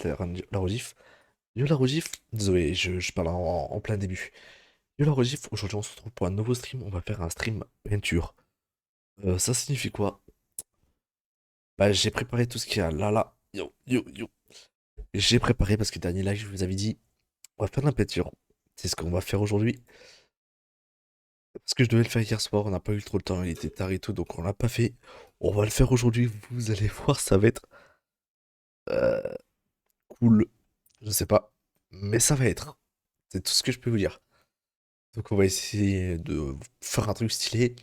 la rediff. Yo la rediff, désolé, je parle en plein début. Yo la rediff, aujourd'hui on se retrouve pour un nouveau stream, on va faire un stream peinture. Ça signifie quoi? Bah j'ai préparé tout ce qu'il y a là. Yo, yo, yo. J'ai préparé parce que dernier live je vous avais dit, on va faire de la peinture. C'est ce qu'on va faire aujourd'hui. Parce que je devais le faire hier soir, on n'a pas eu trop le temps, il était tard et tout, donc on l'a pas fait. On va le faire aujourd'hui, vous allez voir, ça va être euh, cool. Je sais pas, mais ça va être. C'est tout ce que je peux vous dire. Donc on va essayer de faire un truc stylé.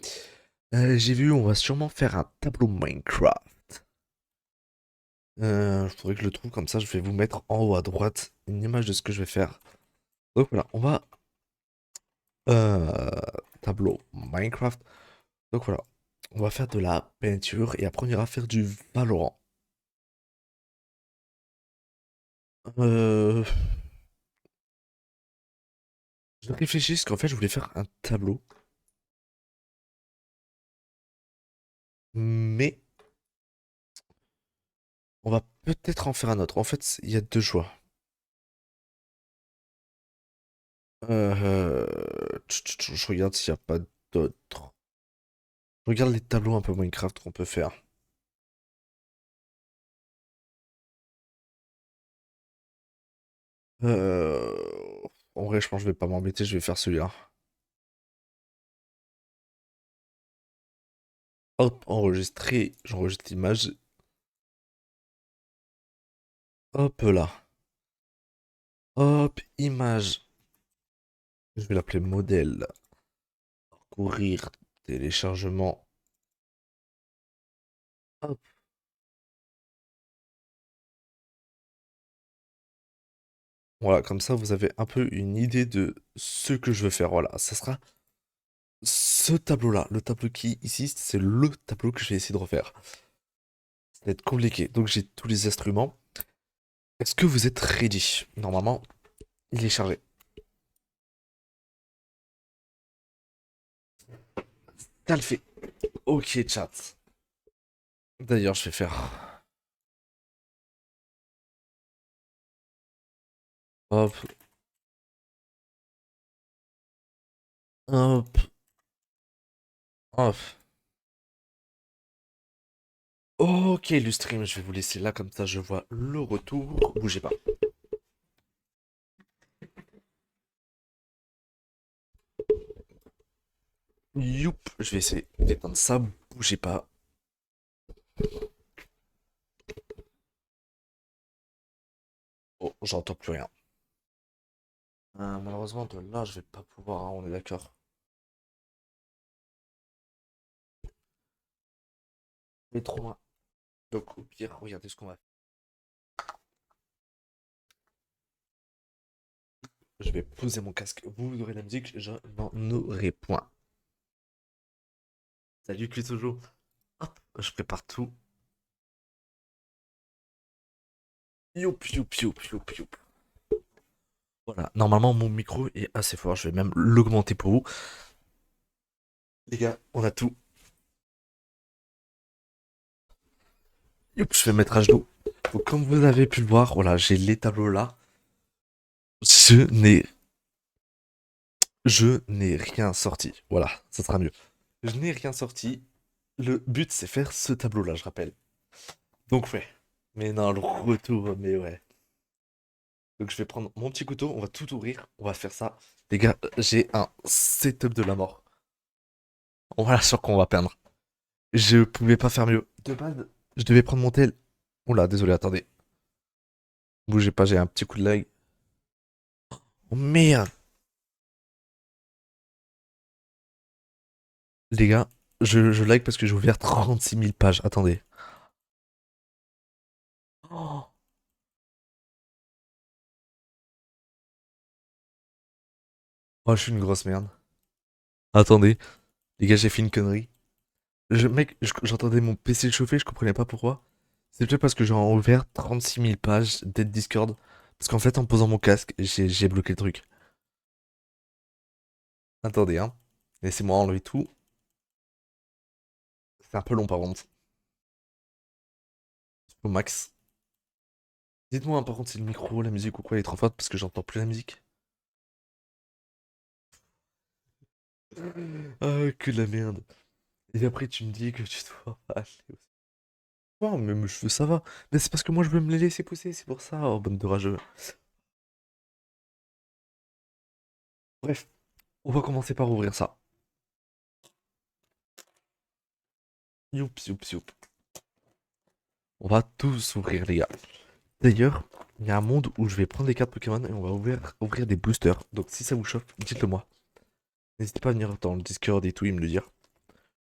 J'ai vu, on va sûrement faire un tableau Minecraft. Il faudrait que je le trouve comme ça, je vais vous mettre en haut à droite une image de ce que je vais faire. Donc voilà, on va... euh, tableau Minecraft. Donc voilà, on va faire de la peinture et après on ira faire du Valorant. Euh, je réfléchis parce qu'en fait je voulais faire un tableau. Mais on va peut-être en faire un autre. En fait, il y a deux choix. Je regarde s'il n'y a pas d'autres. Je regarde les tableaux un peu Minecraft qu'on peut faire. En vrai, je pense que je vais pas m'embêter, je vais faire celui-là. Hop, enregistrer. J'enregistre l'image. Hop là. Hop, image. Je vais l'appeler modèle. Courir. Téléchargement. Hop. Voilà, comme ça, vous avez un peu une idée de ce que je veux faire. Voilà, ça sera ce tableau-là. Le tableau qui, ici, c'est le tableau que je vais essayer de refaire. Ça va être compliqué. Donc, j'ai tous les instruments. Est-ce que vous êtes ready? Normalement, il est chargé. T'as le fait. Ok, chat. D'ailleurs, je vais faire. Hop, hop, hop. Ok, le stream, je vais vous laisser là, comme ça je vois le retour. Bougez pas. Youp, je vais essayer d'éteindre ça. Bougez pas. Oh, j'entends plus rien. Malheureusement, de là, je vais pas pouvoir, hein, on est d'accord. Mais trop loin. Donc, au pire, regardez ce qu'on va faire. Je vais poser mon casque. Vous aurez la musique, je n'en aurai point. Salut, Clutojo. Hop, je prépare tout. Youp, youp, youp, youp, youp. Voilà, normalement, mon micro est assez fort. Je vais même l'augmenter pour vous. Les gars, on a tout. Youp, je vais mettre à genoux. Donc, comme vous avez pu le voir, voilà, j'ai les tableaux là. Je n'ai, je n'ai rien sorti. Voilà, ça sera mieux. Je n'ai rien sorti. Le but, c'est faire ce tableau-là, je rappelle. Donc, ouais. Mais non, le retour, mais ouais. Donc, je vais prendre mon petit couteau, on va tout ouvrir, on va faire ça. Les gars, j'ai un setup de la mort. On va sûr qu'on va peindre. Je pouvais pas faire mieux. De base, je devais prendre mon tel. Oula, désolé, attendez. Bougez pas, j'ai un petit coup de lag. Oh merde! Les gars, je like parce que j'ai ouvert 36 000 pages. Attendez. Oh, oh, je suis une grosse merde. Attendez. Les gars, j'ai fait une connerie. Mec, j'entendais mon PC chauffer, je comprenais pas pourquoi. C'est peut-être parce que j'ai ouvert 36 000 pages d'aide Discord. Parce qu'en fait, en posant mon casque, j'ai bloqué le truc. Attendez, hein. Laissez-moi enlever tout. C'est un peu long par contre. Au max. Dites-moi, par contre, si le micro, la musique ou quoi est trop forte parce que j'entends plus la musique. Ah, que de la merde. Et après, tu me dis que tu dois aller au sport, mais mes cheveux, ça va. Mais c'est parce que moi, je veux me les laisser pousser, c'est pour ça, oh, bande de rageux. Bref, on va commencer par ouvrir ça. Youps, youps, youps. On va tous ouvrir, les gars. D'ailleurs, il y a un monde où je vais prendre des cartes Pokémon et on va ouvrir des boosters. Donc, si ça vous chauffe, dites-le moi. N'hésitez pas à venir dans le Discord et tout et me le dire.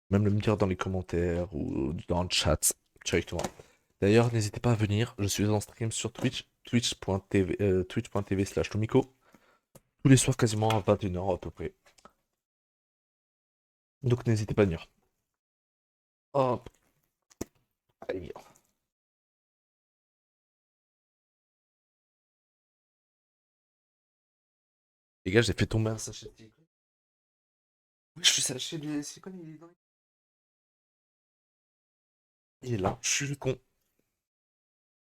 Même le me dire dans les commentaires ou dans le chat directement. D'ailleurs, n'hésitez pas à venir. Je suis en stream sur Twitch, twitch.tv/Tomiko. Tous les soirs quasiment à 21h à peu près. Donc n'hésitez pas à venir. Hop, allez. Les gars, j'ai fait tomber un sachet de silicone. Oui, je suis sachet de silicone, il est là. Je suis le con.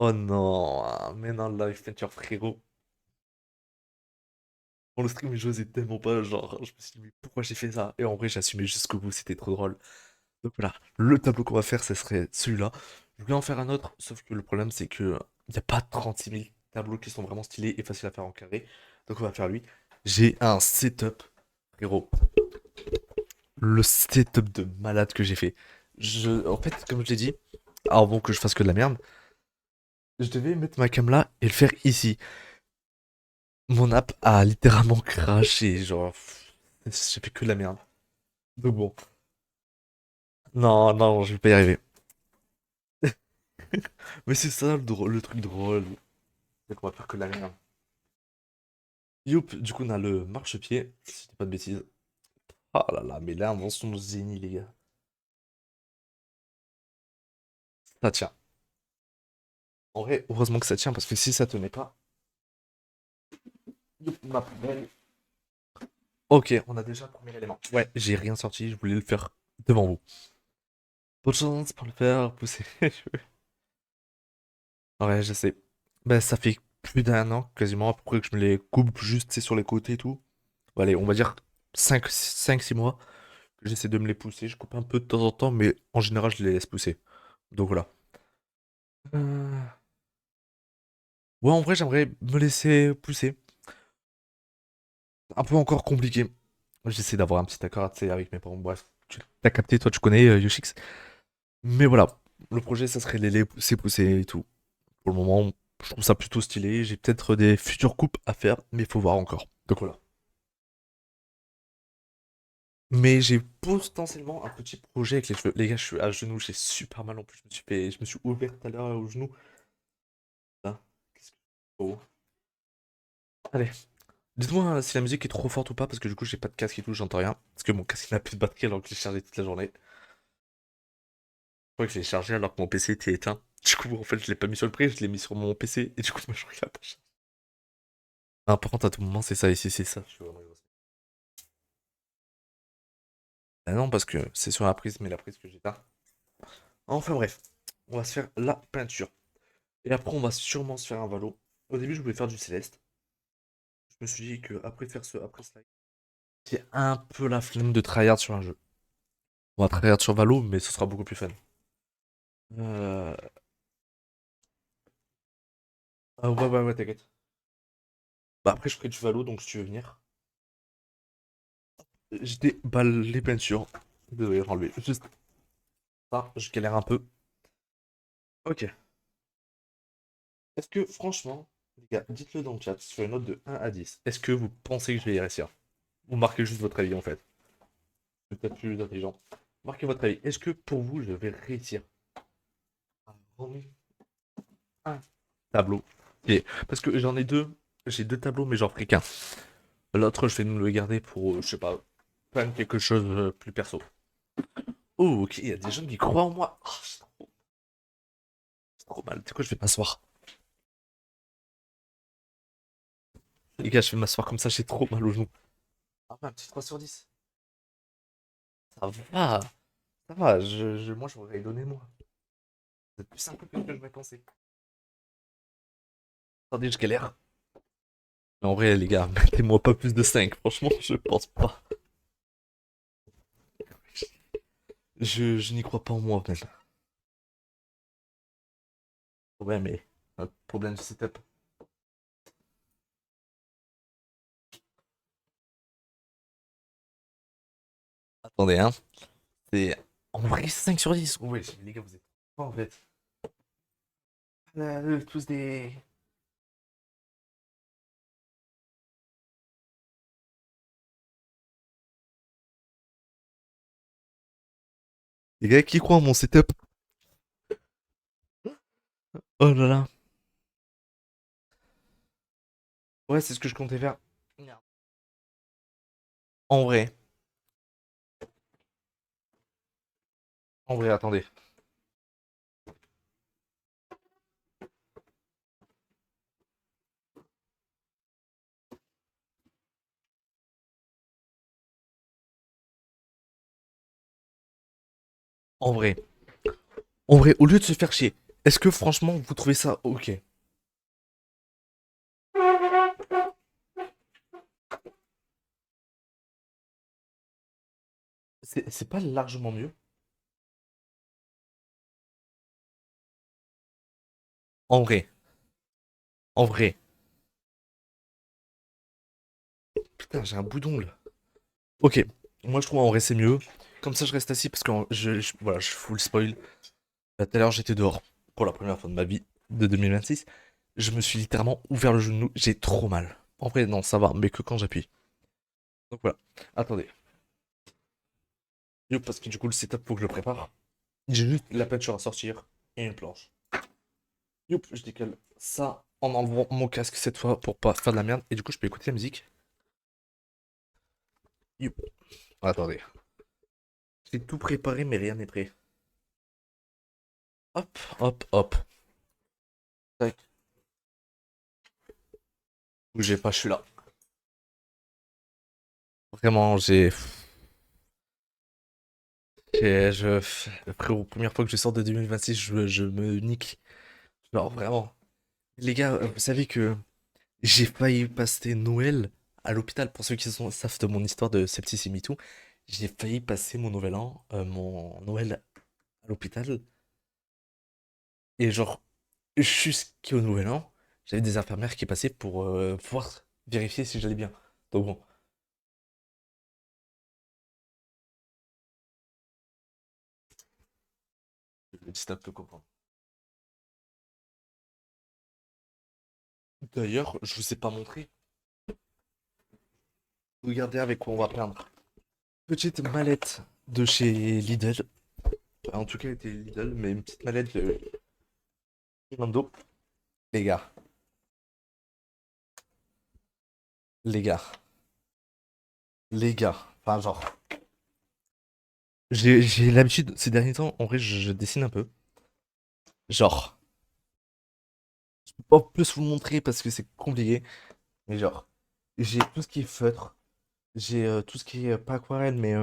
Oh non, ah, mais non, live peinture frérot. Dans le stream, je n'osais tellement pas, genre, je me suis dit, mais pourquoi j'ai fait ça? Et en vrai, j'ai assumé jusqu'au bout, c'était trop drôle. Donc voilà, le tableau qu'on va faire, ce serait celui-là. Je voulais en faire un autre, sauf que le problème, c'est que il n'y a pas 36 000 tableaux qui sont vraiment stylés et faciles à faire en carré. Donc on va faire lui. J'ai un setup, frérot. Le setup de malade que j'ai fait. En fait, comme je l'ai dit, avant que je fasse que de la merde, je devais mettre ma cam là et le faire ici. Mon app a littéralement craché, genre, j'ai fait que de la merde. Donc bon, non, non, je vais pas y arriver. Mais c'est ça le truc drôle, c'est qu'on va faire que de la merde. Youp, du coup on a le marchepied, si je dis pas de bêtises. Ah là là, mais là, invention de génie, les gars. Ça tient. En vrai, heureusement que ça tient, parce que si ça tenait pas... Youp, ma poubelle. Ok, on a déjà le premier élément. Ouais, j'ai rien sorti, je voulais le faire devant vous. Bonne chance pour le faire, pousser les cheveux. Ouais, je sais. Ben, ça fait plus d'un an, quasiment, à peu près que je me les coupe juste, tu sais, sur les côtés et tout. Bon, allez, on va dire 5 6 mois que j'essaie de me les pousser. Je coupe un peu de temps en temps, mais en général, je les laisse pousser. Donc voilà. Euh, Ouais, en vrai, j'aimerais me laisser pousser. Un peu encore compliqué. J'essaie d'avoir un petit accord, tu sais, avec mes parents. Bref, tu as capté, toi, tu connais Yoshix. Mais voilà, le projet, ça serait les laisser pousser et tout. Pour le moment, je trouve ça plutôt stylé. J'ai peut-être des futures coupes à faire, mais il faut voir encore. Donc voilà. Mais j'ai potentiellement un petit projet avec les cheveux. Les gars, je suis à genoux, j'ai super mal en plus. Je me suis ouvert tout à l'heure au genou. Là, qu'est-ce que... Oh. Allez, dites-moi si la musique est trop forte ou pas, parce que du coup, j'ai pas de casque et tout, j'entends rien. Parce que mon casque n'a plus de batterie alors que je l'ai chargé toute la journée. Je crois que je l'ai chargé alors que mon PC était éteint. Du coup, en fait, je l'ai pas mis sur le prix, je l'ai mis sur mon PC. Et du coup, moi, je regarde pas. Ah, par contre, à tout moment, c'est ça ici, c'est ça. Je suis vraiment grosse. Ah non, parce que c'est sur la prise, mais la prise que j'éteins. Enfin bref, on va se faire la peinture. Et après, on va sûrement se faire un valo. Au début, je voulais faire du céleste. Je me suis dit que après cela, j'ai un peu la flemme de tryhard sur un jeu. On va tryhard sur Valo, mais ce sera beaucoup plus fun. Euh... Ah ouais, ouais, ouais, t'inquiète. Bah après, je ferai du Valo, donc si tu veux venir. J'ai des balles, les peintures. Désolé, j'ai enlevé juste ça, je galère un peu. Ok. Est-ce que, franchement, les gars, dites-le dans le chat sur une note de 1 à 10. Est-ce que vous pensez que je vais y réussir? Ou marquez juste votre avis en fait. C'est peut-être plus intelligent. Marquez votre avis. Est-ce que pour vous, je vais réussir à remettre un tableau? Et- Parce que j'en ai deux. J'ai deux tableaux, mais j'en ferai qu'un. L'autre, je vais nous le garder pour, je sais pas, faire quelque chose de plus perso. Oh, ok, il y a des gens qui croient en moi. Oh, c'est trop mal. Tu sais quoi, je vais m'asseoir. Les gars, je vais m'asseoir comme ça, j'ai trop mal aux genoux. Ah, ouais, un petit 3/10. Ça va. Ça va, moi, je voudrais donner moi. C'est plus simple que ce que je vais penser. Attendez, je galère. Mais en vrai, les gars, mettez-moi pas plus de 5. Franchement, je pense pas. Je n'y crois pas en moi, même. Ouais, mais un problème de setup. Attendez, hein. C'est en vrai 5 sur 10. Ouais, les gars, vous êtes pas en fait. Tous des. Les gars qui croient en mon setup. Oh là là. Ouais, c'est ce que je comptais faire. En vrai. En vrai, attendez. En vrai. En vrai, au lieu de se faire chier, est-ce que franchement vous trouvez ça ok? C'est pas largement mieux. En vrai. En vrai. Putain, j'ai un bout d'ongle. Ok. Moi je trouve en vrai c'est mieux. Comme ça je reste assis parce que voilà, je full spoil. Tout à l'heure j'étais dehors pour la première fois de ma vie de 2026. Je me suis littéralement ouvert le genou. J'ai trop mal. En vrai non ça va, mais que quand j'appuie. Donc voilà. Attendez. Yo, parce que du coup le setup faut que je le prépare. J'ai juste la peinture à sortir et une planche. Youp, je décale ça en enlevant mon casque cette fois pour pas faire de la merde. Et du coup, je peux écouter la musique. Youp. Attendez. J'ai tout préparé, mais rien n'est prêt. Hop, hop, hop. Tac. Bougez pas, je suis là. Vraiment, frérot, première fois que je sors de 2026, je me nique. Genre, vraiment. Les gars, vous savez que j'ai failli passer Noël à l'hôpital. Pour ceux qui savent de mon histoire de septicémie et tout, j'ai failli passer mon nouvel an, mon Noël à l'hôpital. Et genre, jusqu'au nouvel an, j'avais des infirmières qui passaient pour pouvoir vérifier si j'allais bien. Donc bon, le petit peu comprendre. D'ailleurs, je vous ai pas montré. Regardez avec quoi on va peindre. Petite mallette de chez Lidl. En tout cas, elle était Lidl, mais une petite mallette de Zalando. Les gars, les gars, les gars. Enfin, genre, j'ai l'habitude, ces derniers temps, en vrai, je dessine un peu. Genre, je peux pas plus vous le montrer parce que c'est compliqué. Mais genre, j'ai tout ce qui est feutre. J'ai tout ce qui est pas aquarelle, mais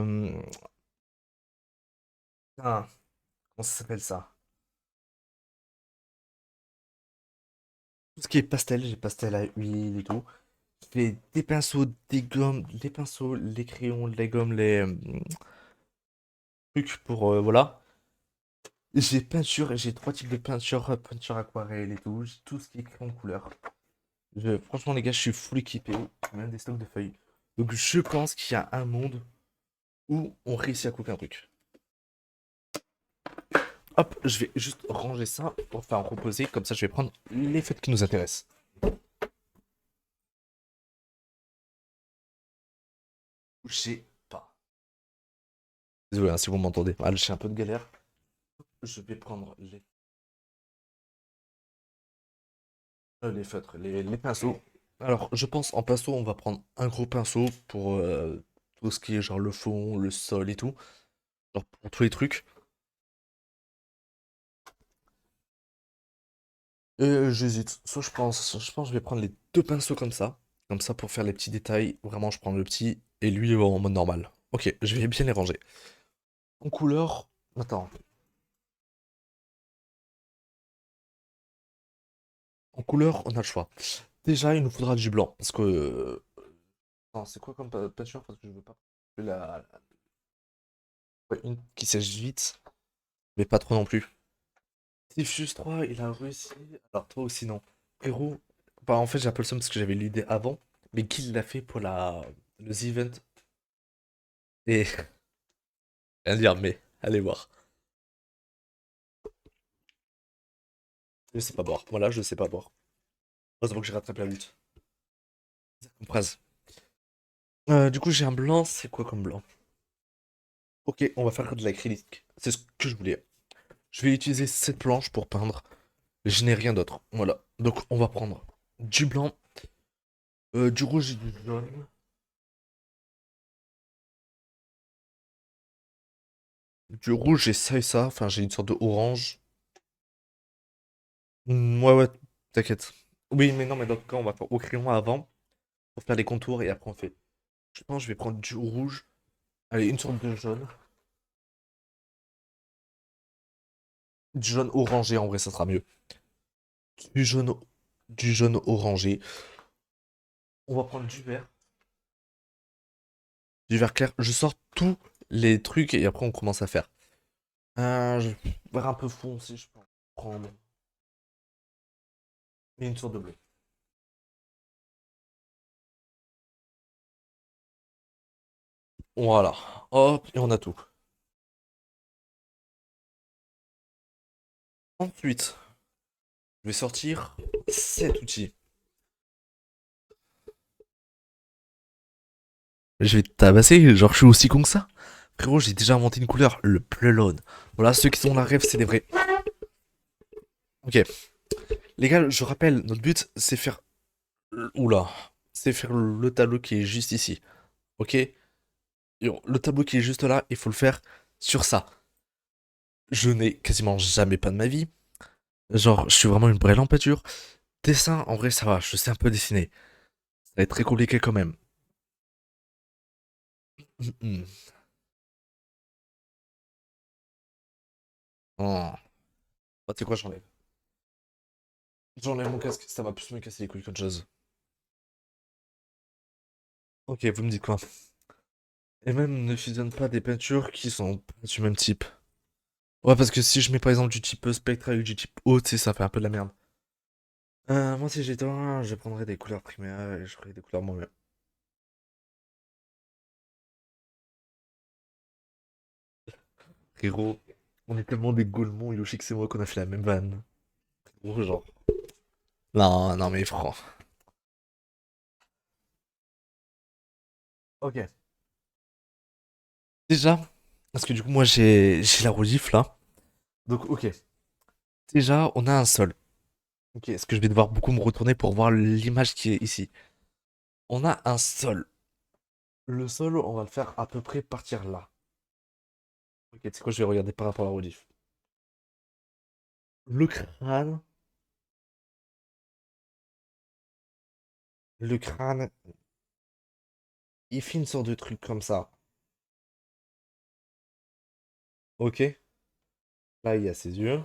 putain, comment ça s'appelle ça? Tout ce qui est pastel, j'ai pastel à huile et tout. Je fais des pinceaux, des gommes, les pinceaux, les crayons, les gommes, les trucs pour voilà. J'ai peinture, j'ai trois types de peinture, peinture aquarelle et tout. J'ai tout ce qui est crayon de couleur. Franchement les gars, je suis full équipé, j'ai même des stocks de feuilles. Donc je pense qu'il y a un monde où on réussit à couper un truc. Hop, je vais juste ranger ça, enfin reposer, comme ça je vais prendre les feuilles qui nous intéressent. Bougez pas. Désolé hein, si vous m'entendez. Ah, j'ai un peu de galère. Je vais prendre les feutres, les pinceaux. Alors, je pense en pinceau, on va prendre un gros pinceau pour tout ce qui est genre le fond, le sol et tout. Genre pour tous les trucs. J'hésite. Soit je pense que je vais prendre les deux pinceaux comme ça. Comme ça pour faire les petits détails. Vraiment, je prends le petit et lui en mode normal. Ok, je vais bien les ranger. En couleur. Attends. En couleur, on a le choix. Déjà, il nous faudra du blanc. Parce que. Non, c'est quoi comme peinture? Parce que je veux pas. Ouais, une qui sèche vite, mais pas trop non plus. Diffuse 3, il a réussi. Alors toi aussi, non. Frérot, bah en fait, j'ai un peu le seum parce que j'avais l'idée avant. Mais qui l'a fait pour le The Event? Et. Rien dire, mais allez voir. Je sais pas boire. Voilà, je sais pas boire. Heureusement que j'ai rattrapé la lutte. Phrase. Du coup, j'ai un blanc. C'est quoi comme blanc? Ok, on va faire de l'acrylique. C'est ce que je voulais. Je vais utiliser cette planche pour peindre. Je n'ai rien d'autre. Voilà. Donc, on va prendre du blanc, du rouge et du jaune. Du rouge, j'ai ça et ça. Enfin, j'ai une sorte de orange. Ouais, ouais, t'inquiète. Oui, mais non, mais dans le cas, on va faire au crayon avant pour faire les contours et après on fait. Je pense que je vais prendre du rouge. Allez, une sorte de jaune. Du jaune orangé, en vrai, ça sera mieux. Du jaune, du jaune orangé. On va prendre du vert. Du vert clair. Je sors tous les trucs et après on commence à faire. Vert un peu foncé, je peux en prendre. Et une sorte de bleu. Voilà. Hop, et on a tout. Ensuite, je vais sortir cet outil. Je vais te tabasser, genre je suis aussi con que ça. Frérot, j'ai déjà inventé une couleur, le Pleulone. Voilà, ceux qui sont la rêve, c'est des vrais. Ok. Les gars, je rappelle, notre but, c'est faire. Oula. C'est faire le tableau qui est juste ici. Ok? Le tableau qui est juste là, il faut le faire sur ça. Je n'ai quasiment jamais pas de ma vie. Genre, je suis vraiment une brêle en peinture. Dessin, en vrai, ça va, je sais un peu dessiner. Ça va être très compliqué quand même. Oh. Bah, tu sais quoi, j'enlève. J'enlève mon casque, ça va plus me casser les couilles qu'autre chose. Ok, vous me dites quoi? Et même ne fusionne pas des peintures qui sont pas du même type. Ouais, parce que si je mets par exemple du type spectre avec du type haut, tu sais, ça fait un peu de la merde. Moi, si j'étais un, je prendrais des couleurs primaires et je ferais des couleurs moi-même. Frérot, on est tellement des Golemons, Yoshix et moi, qu'on a fait la même vanne. Gros, genre. Non, non, mais franc. Ok. Déjà, parce que du coup, moi, j'ai la rosif là. Donc, ok. Déjà, on a un sol. Ok, est-ce que je vais devoir beaucoup me retourner pour voir l'image qui est ici? On a un sol. Le sol, on va le faire à peu près partir là. Ok, tu sais quoi, je vais regarder par rapport à la rediff. Le crâne, le crâne, il fait une sorte de truc comme ça. Ok, là, il y a ses yeux.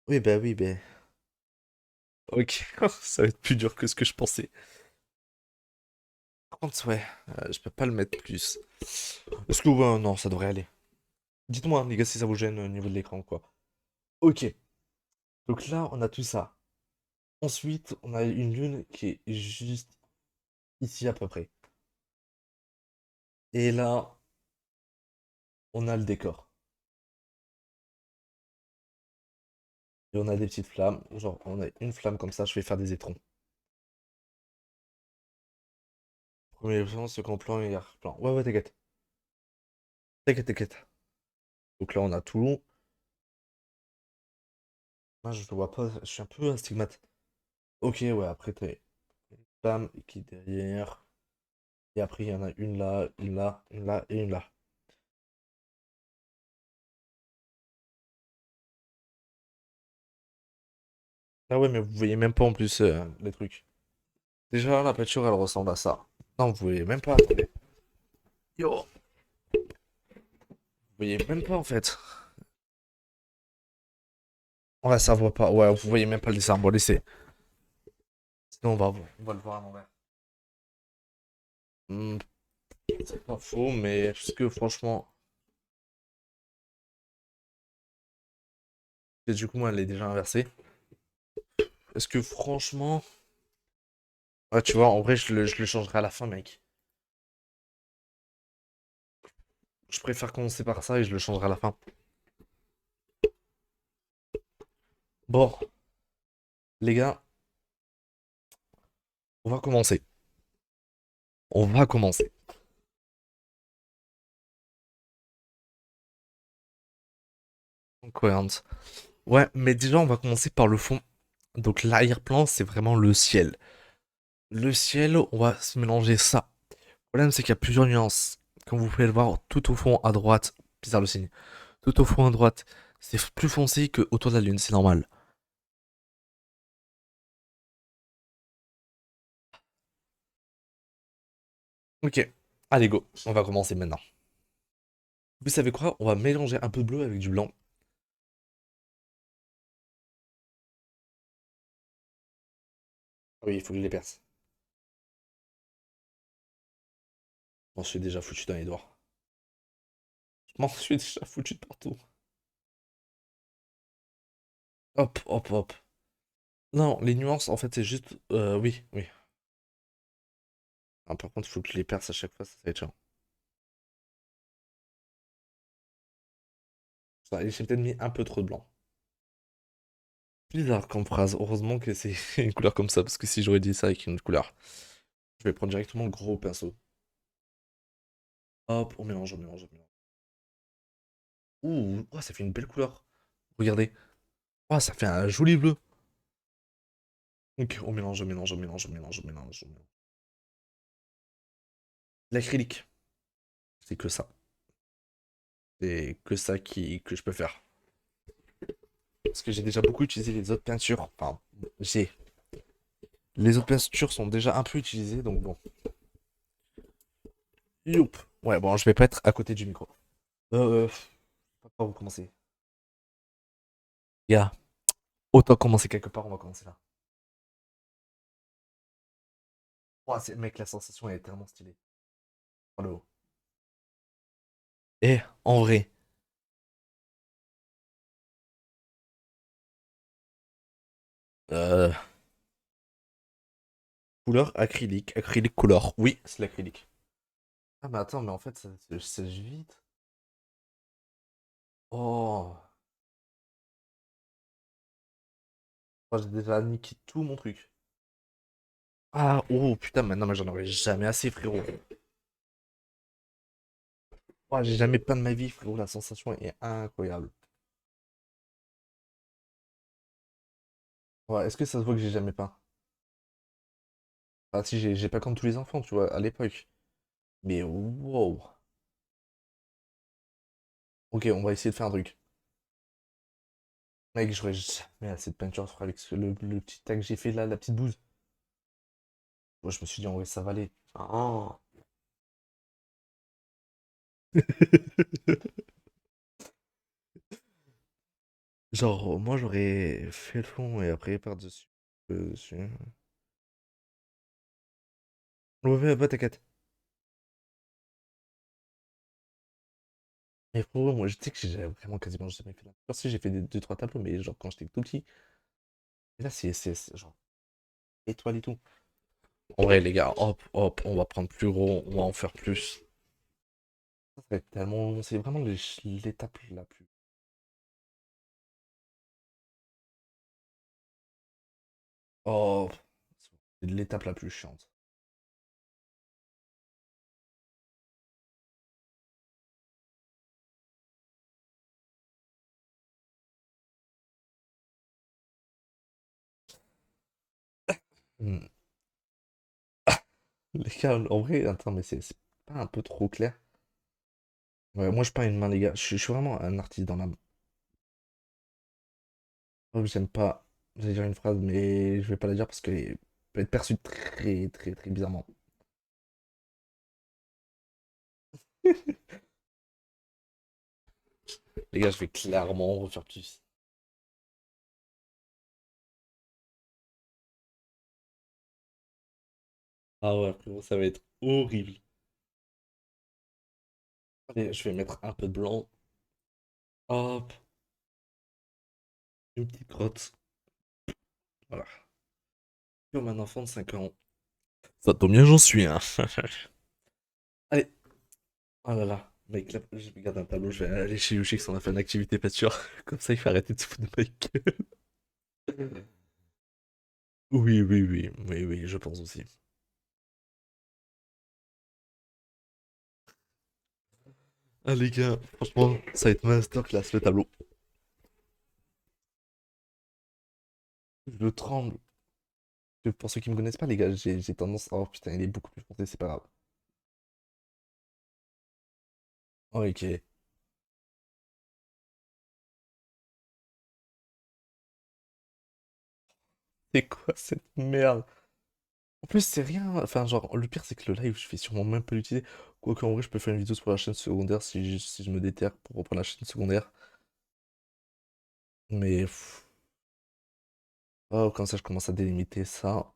Oui, bah oui, bah. Ok, ça va être plus dur que ce que je pensais. Par contre, ouais, je peux pas le mettre plus. Est-ce que, ouais, non, ça devrait aller. Dites-moi, les gars, si ça vous gêne au niveau de l'écran, quoi. Ok, donc là, on a tout ça. Ensuite, on a une lune qui est juste ici à peu près. Et là, on a le décor. Et on a des petites flammes. Genre, on a une flamme comme ça, je vais faire des étrons. Premier plan, second plan et arrière-plan. Ouais, ouais, t'inquiète. T'inquiète, t'inquiète. Donc là, on a tout. Moi, je le vois pas. Je suis un peu astigmate. Ok, ouais, après, t'as une flamme qui est derrière. Et après, il y en a une là, une là, une là et une là. Ah ouais, mais vous voyez même pas en plus les trucs. Déjà, la peinture, elle ressemble à ça. Non, vous voyez même pas. Attendez. Yo! Vous voyez même pas en fait. Ouais, ça voit pas. Ouais, vous voyez même pas le dessin. Bon, laissez. Sinon, on va le voir à l'envers. Hmm, c'est pas faux, mais est-ce que franchement. Et du coup, moi, elle est déjà inversée. Est-ce que franchement. Ouais, tu vois, en vrai, je le changerai à la fin, mec. Je préfère commencer par ça et je le changerai à la fin. Bon, les gars, on va commencer. On va commencer. Cohérente. Ouais, mais déjà, on va commencer par le fond. Donc, l'arrière-plan, c'est vraiment le ciel. Le ciel, on va se mélanger ça. Le problème, c'est qu'il y a plusieurs nuances. Comme vous pouvez le voir, tout au fond à droite, bizarre le signe. Tout au fond à droite, c'est plus foncé que autour de la lune, c'est normal. Ok, allez go, on va commencer maintenant. Vous savez quoi? On va mélanger un peu de bleu avec du blanc. Ah oui, il faut que je les perce. Je m'en suis déjà foutu dans les doigts. Je m'en suis déjà foutu de partout. Hop, hop, hop. Non, les nuances, en fait, c'est juste... oui, oui. Ah, par contre, il faut que je les perce à chaque fois, ça va être chiant. J'ai peut-être mis un peu trop de blanc. Bizarre comme phrase. Heureusement que c'est une couleur comme ça, parce que si j'aurais dit ça avec une autre couleur, je vais prendre directement le gros pinceau. Hop, on mélange, on mélange, on mélange. Ouh, oh, ça fait une belle couleur. Regardez. Oh, ça fait un joli bleu. Ok, on mélange, on mélange, on mélange, on mélange, on mélange, on mélange. L'acrylique, c'est que ça. C'est que ça que je peux faire. Parce que j'ai déjà beaucoup utilisé les autres peintures. Enfin, j'ai. Les autres peintures sont déjà un peu utilisées, donc bon. Youp. Ouais, bon, je vais pas être à côté du micro. Euh, pas par où commencer. Gars, autant commencer quelque part, on va commencer là. Oh, mec, la sensation est tellement stylée. Par le haut. Et en vrai, euh, couleur acrylique, acrylique couleur. Oui, c'est l'acrylique. Ah, mais attends, mais en fait, ça sèche vite. Oh, moi, j'ai déjà niqué tout mon truc. Ah, oh putain, maintenant, mais j'en aurais jamais assez, frérot. Oh, j'ai jamais peint de ma vie, frérot. La sensation est incroyable. Ouais, est-ce que ça se voit que j'ai jamais peint? Ah, si, j'ai pas comme tous les enfants, tu vois, à l'époque. Mais wow. Ok, on va essayer de faire un truc. Mec, j'aurais jamais assez de peinture avec le petit tas que j'ai fait là, la petite bouse. Moi, je me suis dit, en vrai, ça va aller. Oh. Genre, moi, j'aurais fait le fond et après par-dessus. Dessus. Ouais, ouais, ouais, t'inquiète. Mais frérot, moi, je sais que j'ai vraiment quasiment jamais fait la peinture. Si, j'ai fait des, deux, trois tableaux, mais genre quand j'étais tout petit. Et là, c'est genre étoile et tout. En vrai, les gars, hop, hop, on va prendre plus gros, on va en faire plus. Ça va être tellement. C'est vraiment l'étape la plus. Oh, c'est l'étape la plus chiante. Hmm. Les gars, en vrai, attends, mais c'est pas un peu trop clair. Ouais, moi, je peins une main, les gars. Je suis vraiment un artiste dans l'âme. Oh, j'aime pas. J'allais dire une phrase, mais je vais pas la dire parce qu'elle peut être perçue très, très, très bizarrement. Les gars, je vais clairement en refaire plus. Ah ouais, frérot, ça va être horrible. Allez, je vais mettre un peu de blanc. Hop, une petite crotte. Voilà. Comme un enfant de 5 ans. Ça tombe bien, j'en suis, hein. Allez. Oh là là. Mec, là, je vais garder un tableau. Je vais aller chez Yoshix, on a fait une activité peinture. Comme ça, il faut arrêter de se foutre de ma gueule. Oui, oui, oui. Oui, oui, je pense aussi. Ah, les gars, franchement, ça va être masterclass le tableau. Je tremble. Pour ceux qui me connaissent pas, les gars, j'ai tendance. Oh putain, il est beaucoup plus foncé, c'est pas grave. Oh, ok. C'est quoi cette merde? En plus, c'est rien. Enfin, genre, le pire, c'est que le live, je vais sûrement même pas l'utiliser. Quoique, en vrai, je peux faire une vidéo sur la chaîne secondaire si je me déterre pour reprendre la chaîne secondaire. Mais. Oh, comme ça, je commence à délimiter ça.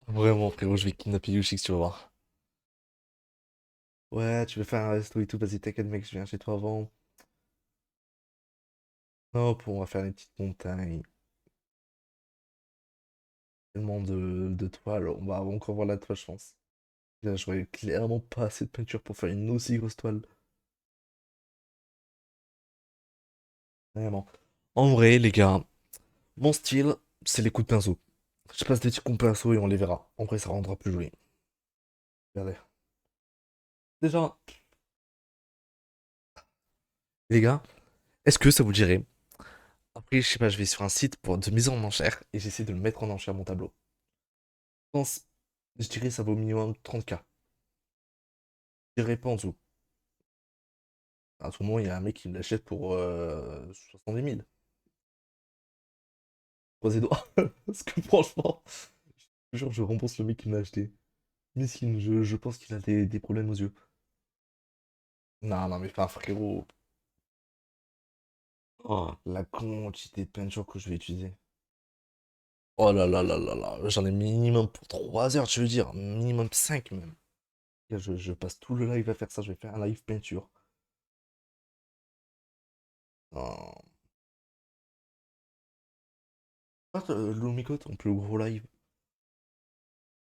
Vraiment, frérot, je vais kidnapper Yushik, tu vas voir. Ouais, tu veux faire un resto et tout, vas-y, t'inquiète, mec, je viens chez toi avant. Hop, on va faire une petite montagne. Tellement de toiles. On va encore voir la toile, je pense. Là, j'aurais clairement pas assez de peinture pour faire une aussi grosse toile. Vraiment. En vrai, les gars, mon style, c'est les coups de pinceau. Je passe des petits coups de pinceau et on les verra. En vrai, ça rendra plus joli. Regardez. Déjà, les gars, est-ce que ça vous dirait? Après, je sais pas, je vais sur un site de mise en enchère et j'essaie de le mettre en enchère mon tableau. Je pense, je dirais ça vaut au minimum 30K. Je dirais pas en dessous. À tout moment, il y a un mec qui me l'achète pour 70 000. Croisez doigts. Parce que franchement, je te jure, je rembourse le mec qui me l'a acheté. Miskin, je pense qu'il a des problèmes aux yeux. Non, non, mais enfin, frérot. Oh, la quantité de peinture que je vais utiliser. Oh là là là là là. J'en ai minimum pour 3 heures, tu veux dire. Minimum 5 même. Là, je passe tout le live à faire ça. Je vais faire un live peinture. Oh. Ah, Lumicot, on peut le gros live.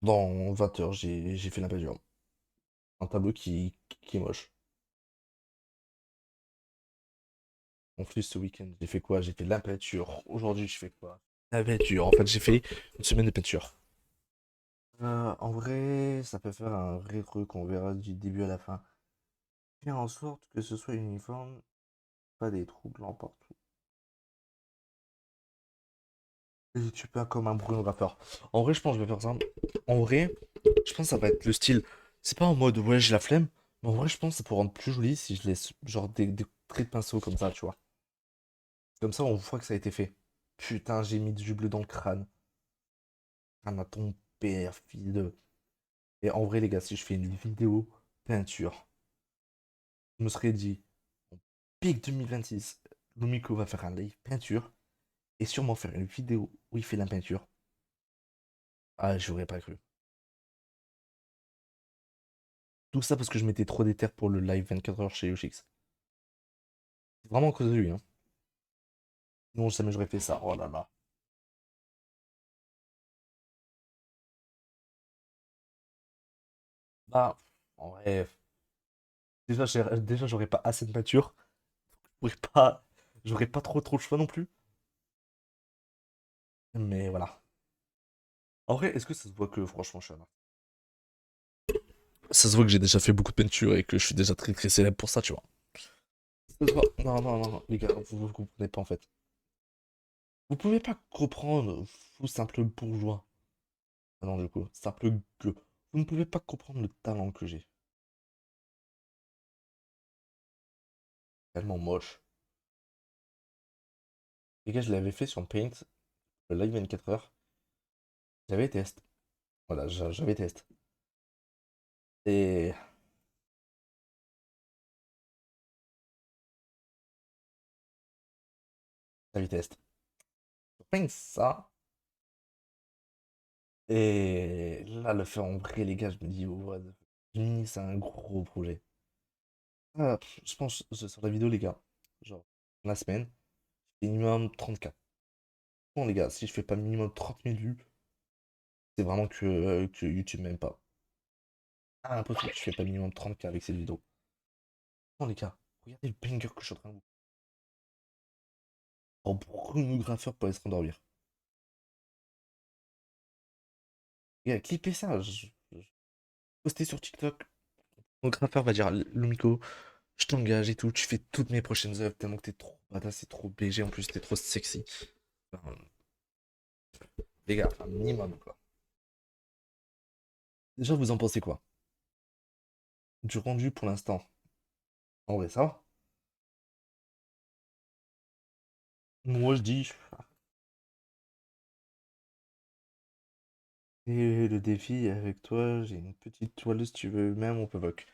Dans 20 heures, j'ai fait la peinture. Un tableau qui est moche. En plus, ce week-end, j'ai fait quoi? J'ai fait la peinture. Aujourd'hui, je fais quoi? La peinture. En fait, j'ai fait une semaine de peinture. En vrai, ça peut faire un vrai truc. On verra du début à la fin. Faire en sorte que ce soit uniforme, pas des trous blancs partout. Et tu peux comme un Bruno rappeur. En vrai, je pense que je vais faire ça. En vrai, je pense que ça va être le style. C'est pas en mode ouais, j'ai la flemme. Mais en vrai, je pense que ça pourrait rendre plus joli si je laisse genre des traits de pinceau comme ça, tu vois. Comme ça, on voit que ça a été fait. Putain, j'ai mis du bleu dans le crâne. Ah, ma ton père, fils de. Et en vrai, les gars, si je fais une vidéo peinture, je me serais dit, en pic 2026, Lumiko va faire un live peinture et sûrement faire une vidéo où il fait la peinture. Ah, j'aurais pas cru. Tout ça parce que je m'étais trop déter pour le live 24 heures chez Yoshix. C'est vraiment à cause de lui, hein. Non, jamais j'aurais fait ça. Oh là là. Bah, en vrai, déjà j'aurais pas assez de peinture. J'aurais pas trop le choix non plus. Mais voilà. En vrai, est-ce que ça se voit que franchement je suis un artiste? Ça se voit que j'ai déjà fait beaucoup de peinture et que je suis déjà très très célèbre pour ça, tu vois. Ça se voit. Non, non, non, non, les gars, vous comprenez pas en fait. Vous pouvez pas comprendre, vous simple bourgeois. Ah non, du coup, simple gueux. Vous ne pouvez pas comprendre le talent que j'ai. Tellement moche. Les gars, je l'avais fait sur Paint, le live 24 heures. J'avais test. Voilà, j'avais test. Et la vitesse. Rien que ça. Et là, le faire en vrai, les gars, je me dis, what the fuck, c'est un gros projet. Ah, je pense sur la vidéo, les gars, genre, la semaine, minimum 34. Bon, les gars, si je fais pas minimum 30 000 vues, c'est vraiment que YouTube m'aime pas. Ah, impossible que je fais pas minimum 30K avec cette vidéo. Non, les gars, regardez le banger que je suis en train de vous. En chronographeur pour aller se rendormir. Les gars, clippez ça. Postez sur TikTok. Mon graffeur va dire, Lumiko, je t'engage et tout, tu fais toutes mes prochaines œuvres tellement que t'es trop badass, c'est trop BG, en plus t'es trop sexy. Enfin, les gars, un minimum quoi. Déjà, vous en pensez quoi? Du rendu pour l'instant. En vrai, ça va? Moi, je dis. Et le défi avec toi, j'ai une petite toile si tu veux, même on peut voc.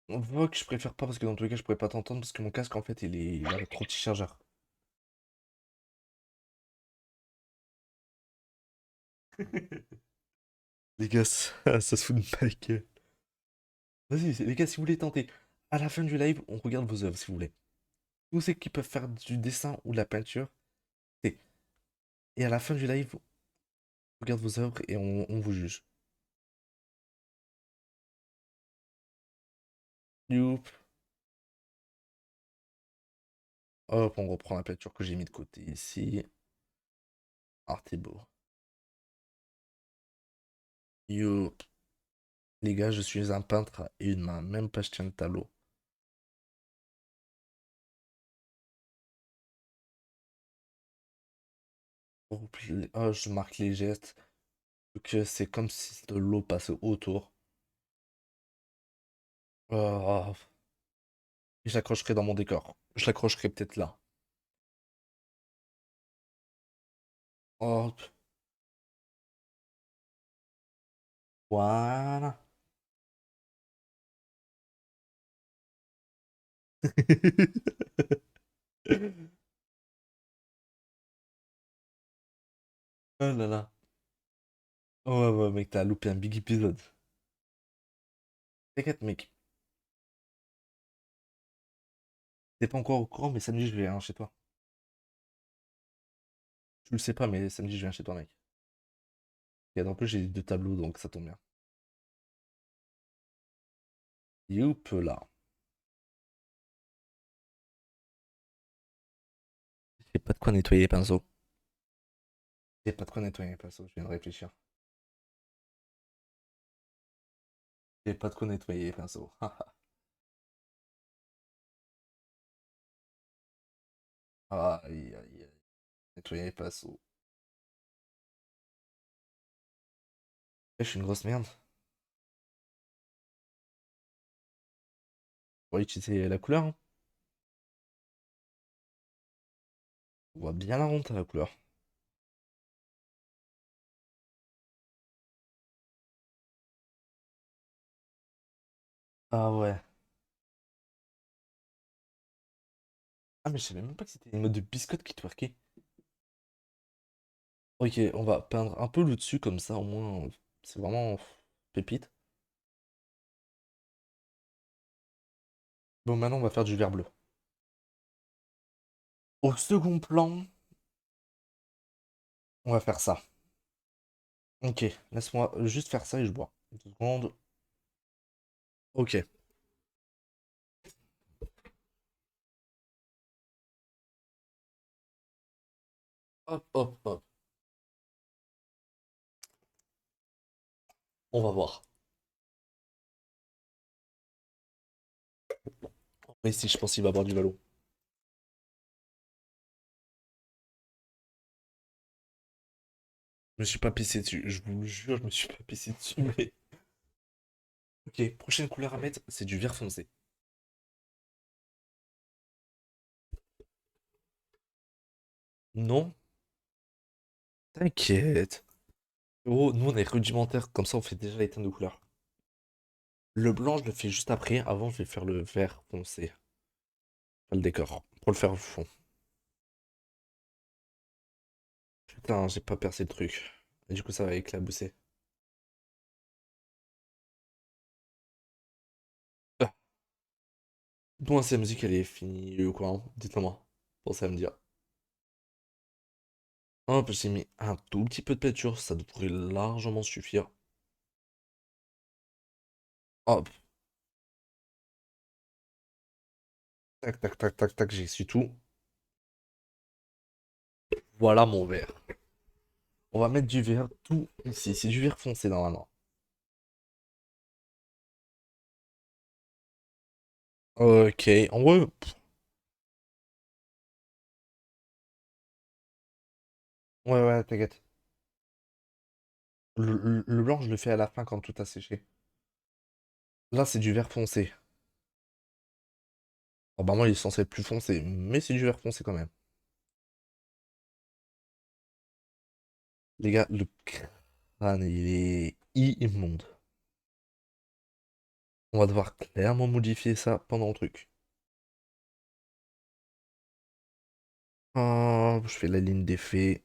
On voc, je préfère pas parce que dans tous les cas, je pourrais pas t'entendre parce que mon casque en fait, il a trop petit chargeur. Les gars, ça se fout de ma gueule. Vas-y, les gars, si vous voulez tenter, à la fin du live, on regarde vos œuvres si vous voulez. Tous ceux qui peuvent faire du dessin ou de la peinture, c'est. Et à la fin du live, on regarde vos œuvres et on vous juge. Youp. Hop, on reprend la peinture que j'ai mis de côté ici. Ah, t'es beau. Youp. Les gars, je suis un peintre à une main, même pas je tiens le tableau. Oh, je marque les gestes. Que c'est comme si de l'eau passait autour. Oh, je l'accrocherai dans mon décor. Je l'accrocherai peut-être là. Hop, voilà. Oh là là. Oh, ouais, ouais, mec, t'as loupé un big épisode. T'inquiète, mec. T'es pas encore au courant, mais samedi, je viens chez toi. Tu le sais pas, mais samedi, je viens chez toi, mec. Et en plus, j'ai deux tableaux, donc ça tombe bien. Youp, là. J'ai pas de quoi nettoyer les pinceaux. J'ai pas de quoi nettoyer les pinceaux, je viens de réfléchir. J'ai pas de quoi nettoyer les pinceaux. Aïe, aïe, aïe. Nettoyer les pinceaux. Eh, je suis une grosse merde. Oui, tu sais la couleur, hein. On voit bien la honte à la couleur. Ah ouais. Ah, mais je savais même pas que c'était une mode de biscotte qui twerkait. Ok, on va peindre un peu le dessus comme ça, au moins, c'est vraiment pépite. Bon, maintenant, on va faire du vert bleu. Au second plan, on va faire ça. Ok, laisse-moi juste faire ça et je bois. 2 secondes. Ok. Hop, hop, hop. On va voir. Mais si, je pense qu'il va boire du Valo. Je me suis pas pissé dessus. Je vous le jure, je me suis pas pissé dessus. Mais... Ok, prochaine couleur à mettre, c'est du vert foncé. Non, t'inquiète. Oh, nous, on est rudimentaire. Comme ça, on fait déjà les teintes de couleur. Le blanc, je le fais juste après. Avant, je vais faire le vert foncé. Pas le décor. Pour le faire au fond. Putain, j'ai pas percé le truc. Et du coup, ça va éclabousser. Ah. Bon, cette musique, elle est finie ou quoi, hein? Dites-le moi. Pensez à me dire. Hop, j'ai mis un tout petit peu de peinture, ça devrait largement suffire. Hop, tac, tac, tac, tac, tac, j'ai su tout. Voilà mon verre. On va mettre du verre tout ici. C'est du verre foncé normalement. Ok, en vrai, ouais, ouais, t'inquiète. Le blanc, je le fais à la fin quand tout a séché. Là, c'est du verre foncé. Normalement, il est censé être plus foncé, mais c'est du verre foncé quand même. Les gars, le crâne, il est immonde. On va devoir clairement modifier ça pendant le truc. Hop, je fais la ligne d'effet.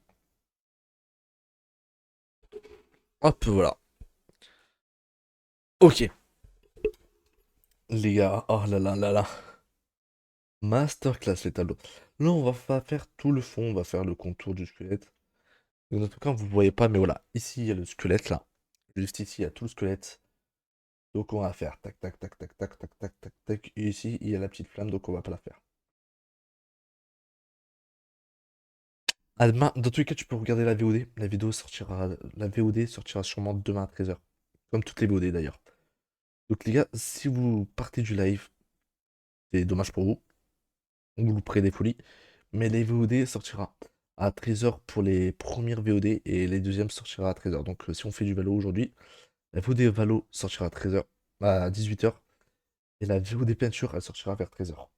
Hop, voilà. Ok, les gars, oh là là là là. Masterclass les tableaux. Là, on va pas faire tout le fond, on va faire le contour du squelette. Donc, en tout cas, vous voyez pas, mais voilà. Ici, il y a le squelette, là. Juste ici, il y a tout le squelette. Donc, on va faire tac, tac, tac, tac, tac, tac, tac, tac, tac. Et ici, il y a la petite flamme, donc on va pas la faire. Ah, demain, dans tous les cas, tu peux regarder la VOD. La VOD sortira sûrement demain à 13h. Comme toutes les VOD d'ailleurs. Donc, les gars, si vous partez du live, c'est dommage pour vous. On vous louperez des folies. Mais les VOD sortira à 13h pour les premières VOD et les deuxièmes sortira à 13h. Donc si on fait du Valo aujourd'hui, la VOD Valo sortira à 13h, à 18h. Et la VOD peinture, elle sortira vers 13h.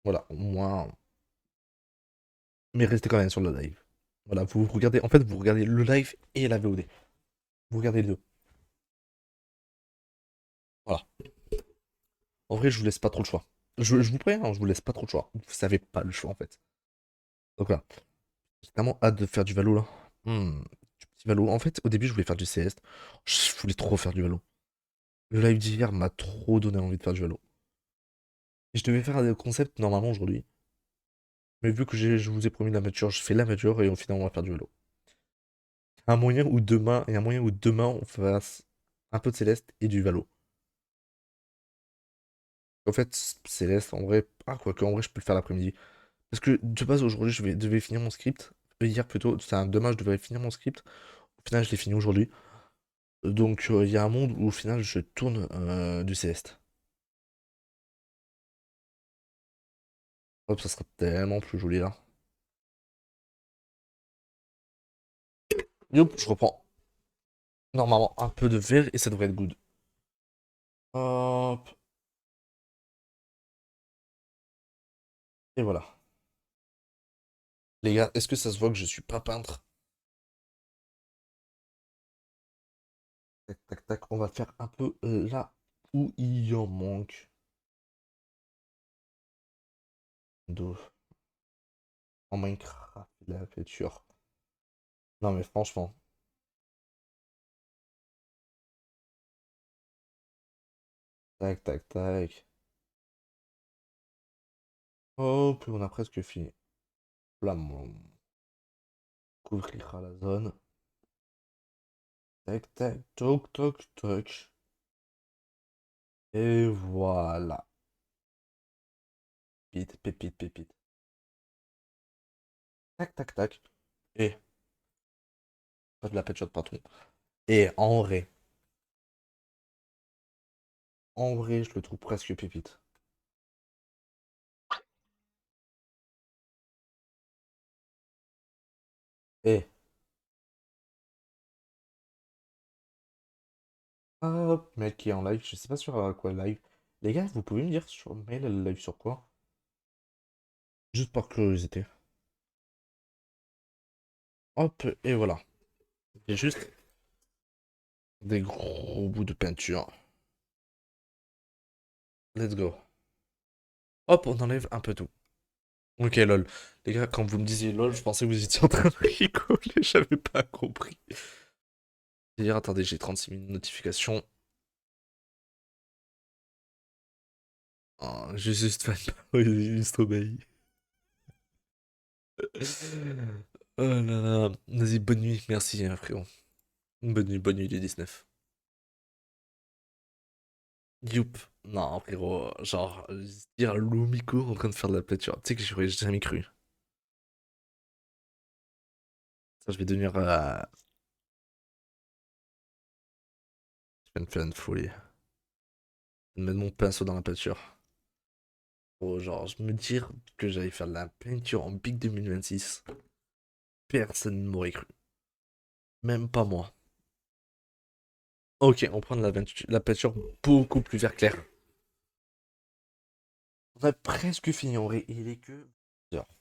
Voilà, au moins. Mais restez quand même sur le live. Voilà, vous regardez, en fait, vous regardez le live et la VOD. Vous regardez les deux. Voilà. En vrai, je vous laisse pas trop le choix. Je vous préviens, hein, je vous laisse pas trop le choix. Vous savez pas le choix en fait. Donc voilà. J'ai tellement hâte de faire du Valo là. Du petit Valo. En fait, au début, je voulais faire du CS. Je voulais trop faire du Valo. Le live d'hier m'a trop donné envie de faire du Valo. Et je devais faire un concept normalement aujourd'hui. Mais vu que je vous ai promis la mature, je fais la mature et au final on va faire du Valo. Il y a un moyen où demain on fasse un peu de Céleste et du Valo. En fait, Céleste, en vrai, ah quoique en vrai je peux le faire l'après-midi. Parce que de base aujourd'hui devais finir mon script. Hier plutôt, demain je devrais finir mon script. Au final je l'ai fini aujourd'hui. Donc il y a un monde où au final je tourne du Céleste. Hop, ça sera tellement plus joli là. Youp, je reprends. Normalement un peu de vert et ça devrait être good. Hop, et voilà. Les gars, est-ce que ça se voit que je suis pas peintre? Tac, tac, tac, on va faire un peu là où il en manque. De... En Minecraft, la peinture. Non mais franchement. Tac, tac, tac. Hop, on a presque fini. Là, on couvrira la zone. Tac, tac, toc, toc, toc. Et voilà. Pépite, pépite, pépite. Tac, tac, tac. Et pas de la peinture de patron. Et en vrai, je le trouve presque pépite. Et hop, mec qui est en live, je sais pas sur quoi live. Les gars, vous pouvez me dire sur mail, elle live sur quoi? Juste par curiosité. Hop, et voilà. J'ai juste des gros bouts de peinture. Let's go. Hop, on enlève un peu tout. Ok, lol. Les gars, quand vous me disiez lol, je pensais que vous étiez en train de rigoler, j'avais pas compris. Dire, attendez, j'ai 36 000 notifications. Oh, je suis juste fan. Oui, juste obéi. Oh là là. Vas-y, bonne nuit. Merci, frérot. Bonne nuit du 19. Youp. Non, frérot. Genre, dire Lumiko en train de faire de la peinture. Tu sais que j'aurais jamais cru. Ça, je vais devenir. Je vais me faire une folie. Je vais mettre mon pinceau dans la peinture. Oh, genre, je me dire que j'allais faire de la peinture en Big 2026. Personne ne m'aurait cru. Même pas moi. Ok, on prend de la peinture beaucoup plus vert clair. On a presque fini en vrai. Il est que.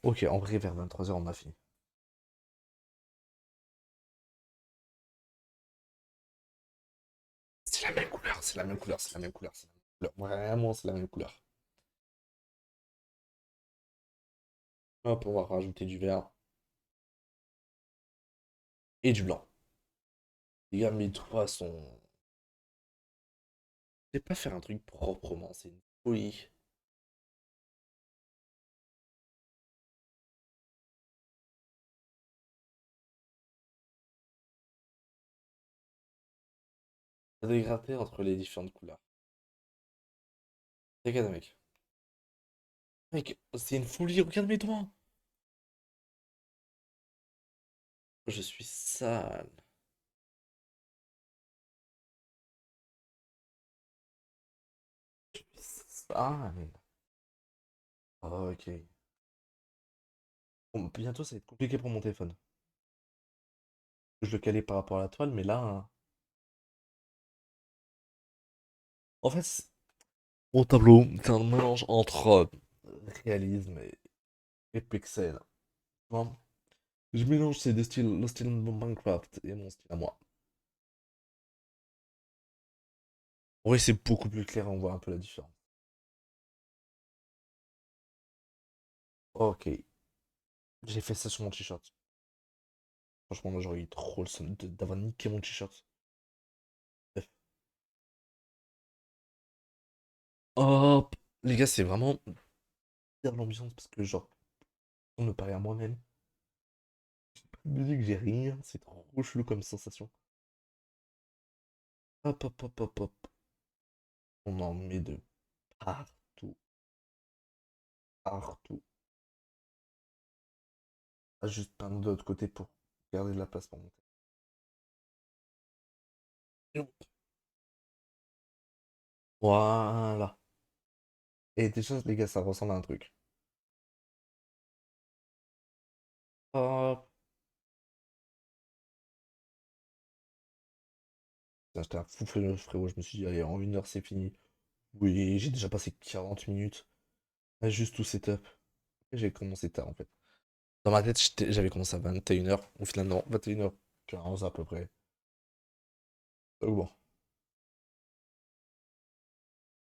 Ok, en vrai, vers 23 h on a fini. C'est la même couleur, c'est la même couleur, c'est la même couleur, c'est la même couleur. Vraiment, c'est la même couleur. Hop, on va rajouter du vert et du blanc. Les gars, mes doigts sont. Je sais pas faire un truc proprement, c'est une folie. Ça doit gratter entre les différentes couleurs. Regarde, mec. Mec, c'est une folie, regarde mes doigts. Je suis sale. Je suis sale. Ok. Bon, bientôt, ça va être compliqué pour mon téléphone. Je le calais par rapport à la toile, mais là, hein. En fait, mon tableau, c'est un mélange entre réalisme et pixel. Tu vois. Je mélange ces deux styles, le style de Minecraft et mon style à moi. Oui, c'est beaucoup plus clair, on voit un peu la différence. Ok, j'ai fait ça sur mon t-shirt. Franchement, là, j'aurais eu trop le seum d'avoir niqué mon t-shirt. Bref. Hop, les gars, c'est vraiment bien l'ambiance parce que, genre, on me parler à moi-même. Je me dis que j'ai rien, c'est trop chelou comme sensation. Hop, hop, hop, hop, hop. On en met de partout, partout. Ah, juste peindre de l'autre côté pour garder de la place pour monter. Voilà. Et déjà, les gars, ça ressemble à un truc. Hop. Putain, j'étais un fou furieux, frérot. Je me suis dit, allez, en 1 heure, c'est fini. Oui, j'ai déjà passé 40 minutes à juste tout setup. Et j'ai commencé tard, en fait. Dans ma tête, j'avais commencé à 21 h. Au final, non, 21 h 15 à peu près. Donc bon.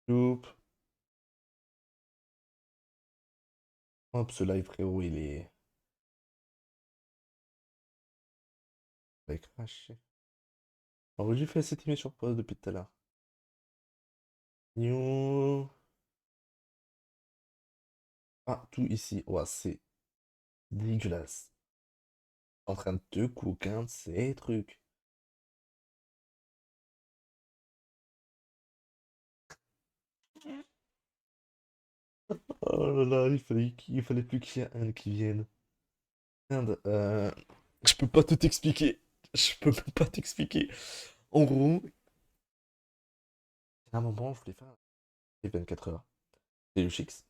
Youp. Hop, ce live, frérot, il est. Il va cracher. Alors, j'ai fait cette émission pause depuis tout à l'heure. You. Ah, tout ici. Ouais, c'est dégueulasse. En train de te coquin de ces trucs. Oh là là, il fallait plus qu'il y ait un qui vienne. Merde, je peux pas tout expliquer. Je peux même pas t'expliquer. En gros, à un moment, je voulais faire les 24 heures. C'est le Chix.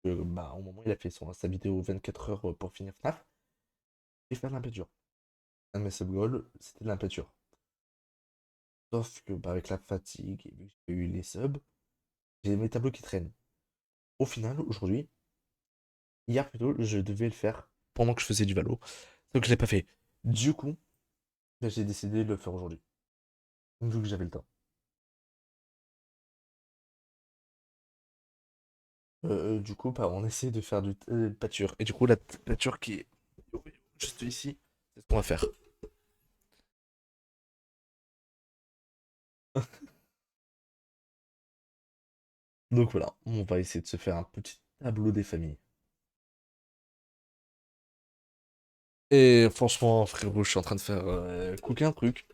Bah, au moment, il a fait sa vidéo 24 heures pour finir FNAF. Et faire de la peinture. Un de mes sub-goals, c'était de la peinture. Sauf que, bah, avec la fatigue, et vu que j'ai eu les subs, j'ai mes tableaux qui traînent. Au final, aujourd'hui, hier plutôt, je devais le faire pendant que je faisais du Valo. Donc, je l'ai pas fait. Du coup, bah, j'ai décidé de le faire aujourd'hui. Vu que j'avais le temps. Du coup, bah, on essaie de faire du pâture. Et du coup, la pâture qui est juste ici, c'est ce qu'on va faire. Donc voilà, on va essayer de se faire un petit tableau des familles. Et franchement, frérot, je suis en train de faire cooker un truc.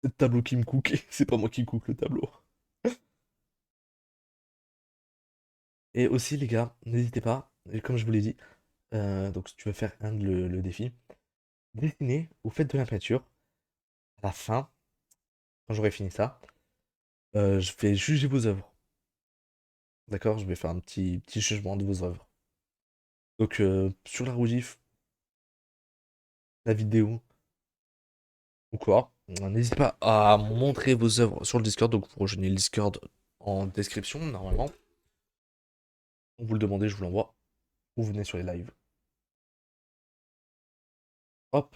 Le tableau qui me cook, c'est pas moi qui cook le tableau. Et aussi, les gars, n'hésitez pas, et comme je vous l'ai dit, donc si tu veux faire le défi, dessinez ou faites de la peinture. À la fin, quand j'aurai fini ça, je vais juger vos œuvres. D'accord? Je vais faire un petit jugement de vos œuvres. Donc, sur la rougif, la vidéo ou quoi, n'hésitez pas à montrer vos œuvres sur le Discord. Donc, vous rejoignez le Discord en description, normalement. Vous le demandez, je vous l'envoie. Ou vous venez sur les lives. Hop,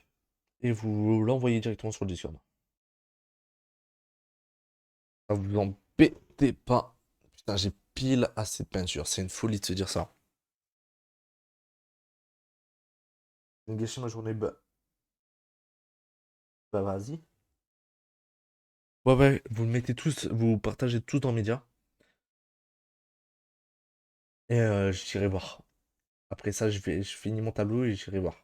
et vous l'envoyez directement sur le Discord. Ça vous embêtez pas. Putain, j'ai pile assez de peinture. C'est une folie de se dire ça. J'ai gâché ma journée. Bah vas-y. Ouais, ouais, vous le mettez tous, vous partagez tous dans Média. Et j'irai voir. Après ça, je finis mon tableau et j'irai voir.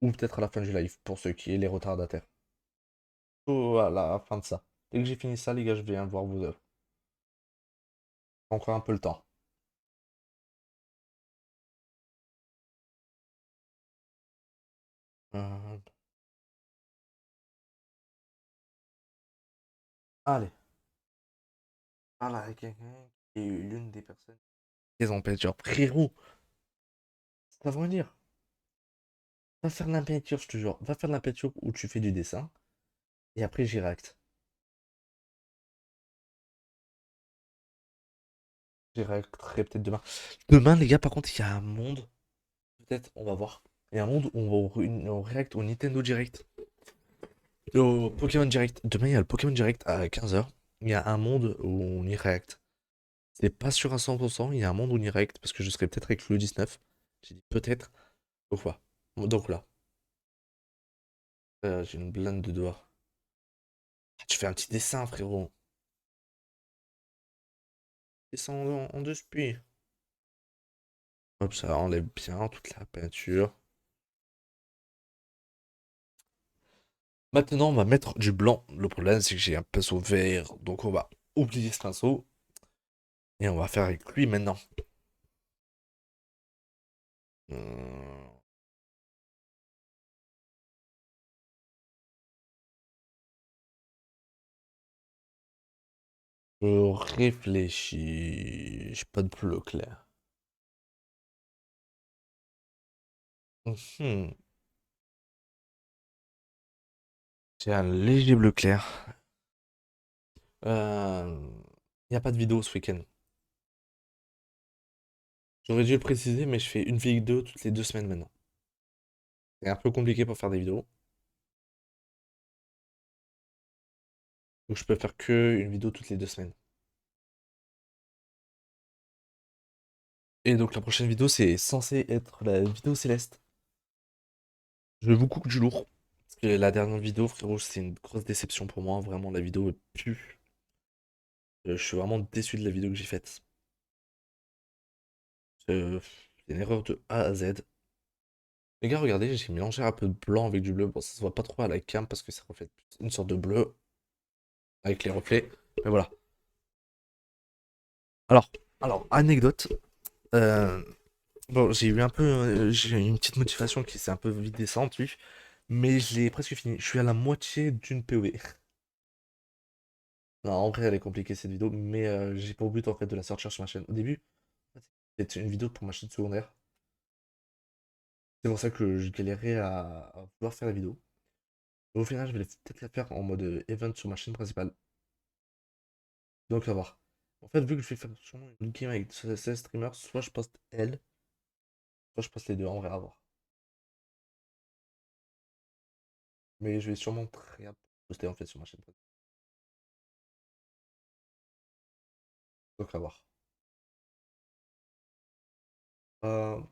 Ou peut-être à la fin du live, pour ceux qui est les retardataires. Ou à la fin de ça. Dès que j'ai fini ça, les gars, je viens voir vos œuvres. Encore un peu le temps. Euh, allez. Voilà, avec quelqu'un qui est l'une des personnes. Ils ont peinture. Frérot, ça veut dire. Va faire de la peinture, je te jure. Va faire de la peinture où tu fais du dessin. Et après, j'y réacte. J'y réacterai peut-être demain. Demain, les gars, par contre, il y a un monde. Peut-être, on va voir. Il y a un monde où on réacte au Nintendo Direct. Et au Pokémon Direct. Demain, il y a le Pokémon Direct à 15h. Il y a un monde où on y réacte. C'est pas sûr à 100%. Il y a un monde où on y réacte. Parce que je serai peut-être avec le 19. J'ai dit peut-être. Donc voilà. Donc là. J'ai une blinde de doigts. Ah, tu fais un petit dessin, frérot. Dessin en deux spies. Hop, ça enlève bien toute la peinture. Maintenant, on va mettre du blanc. Le problème, c'est que j'ai un pinceau vert. Donc, on va oublier ce pinceau. Et on va faire avec lui maintenant. Euh, Je réfléchis. J'ai pas de bleu clair. Mhm. J'ai un léger bleu clair. Il n'y a pas de vidéo ce week-end. J'aurais dû le préciser, mais je fais une vidéo toutes les 2 semaines maintenant. C'est un peu compliqué pour faire des vidéos. Donc je peux faire que une vidéo toutes les 2 semaines. Et donc la prochaine vidéo, c'est censé être la vidéo céleste. Je vous coupe du lourd. Parce que la dernière vidéo, frérot, c'est une grosse déception pour moi. Vraiment, la vidéo pue. Je suis vraiment déçu de la vidéo que j'ai faite. C'est une erreur de A à Z. Les gars, regardez, j'ai mélangé un peu de blanc avec du bleu. Bon, ça se voit pas trop à la cam parce que ça reflète une sorte de bleu avec les reflets. Mais voilà. Alors, anecdote. euh, bon, j'ai eu un peu, j'ai eu une petite motivation qui s'est un peu vite descendue, mais je l'ai presque fini. Je suis à la moitié d'une POV. Non, en vrai, elle est compliquée cette vidéo, mais j'ai pour but en fait de la sortir sur ma chaîne. Au début, c'était une vidéo pour ma chaîne secondaire. C'est pour ça que je galérais à vouloir faire la vidéo. Mais au final, je vais peut-être la faire en mode event sur ma chaîne principale. Donc, à voir. En fait, vu que je vais faire sûrement une game avec 16 streamers, soit je poste elle, soit je poste les deux, en vrai, à voir. Mais je vais sûrement très poster en fait sur ma chaîne principale. Donc à voir. Euh,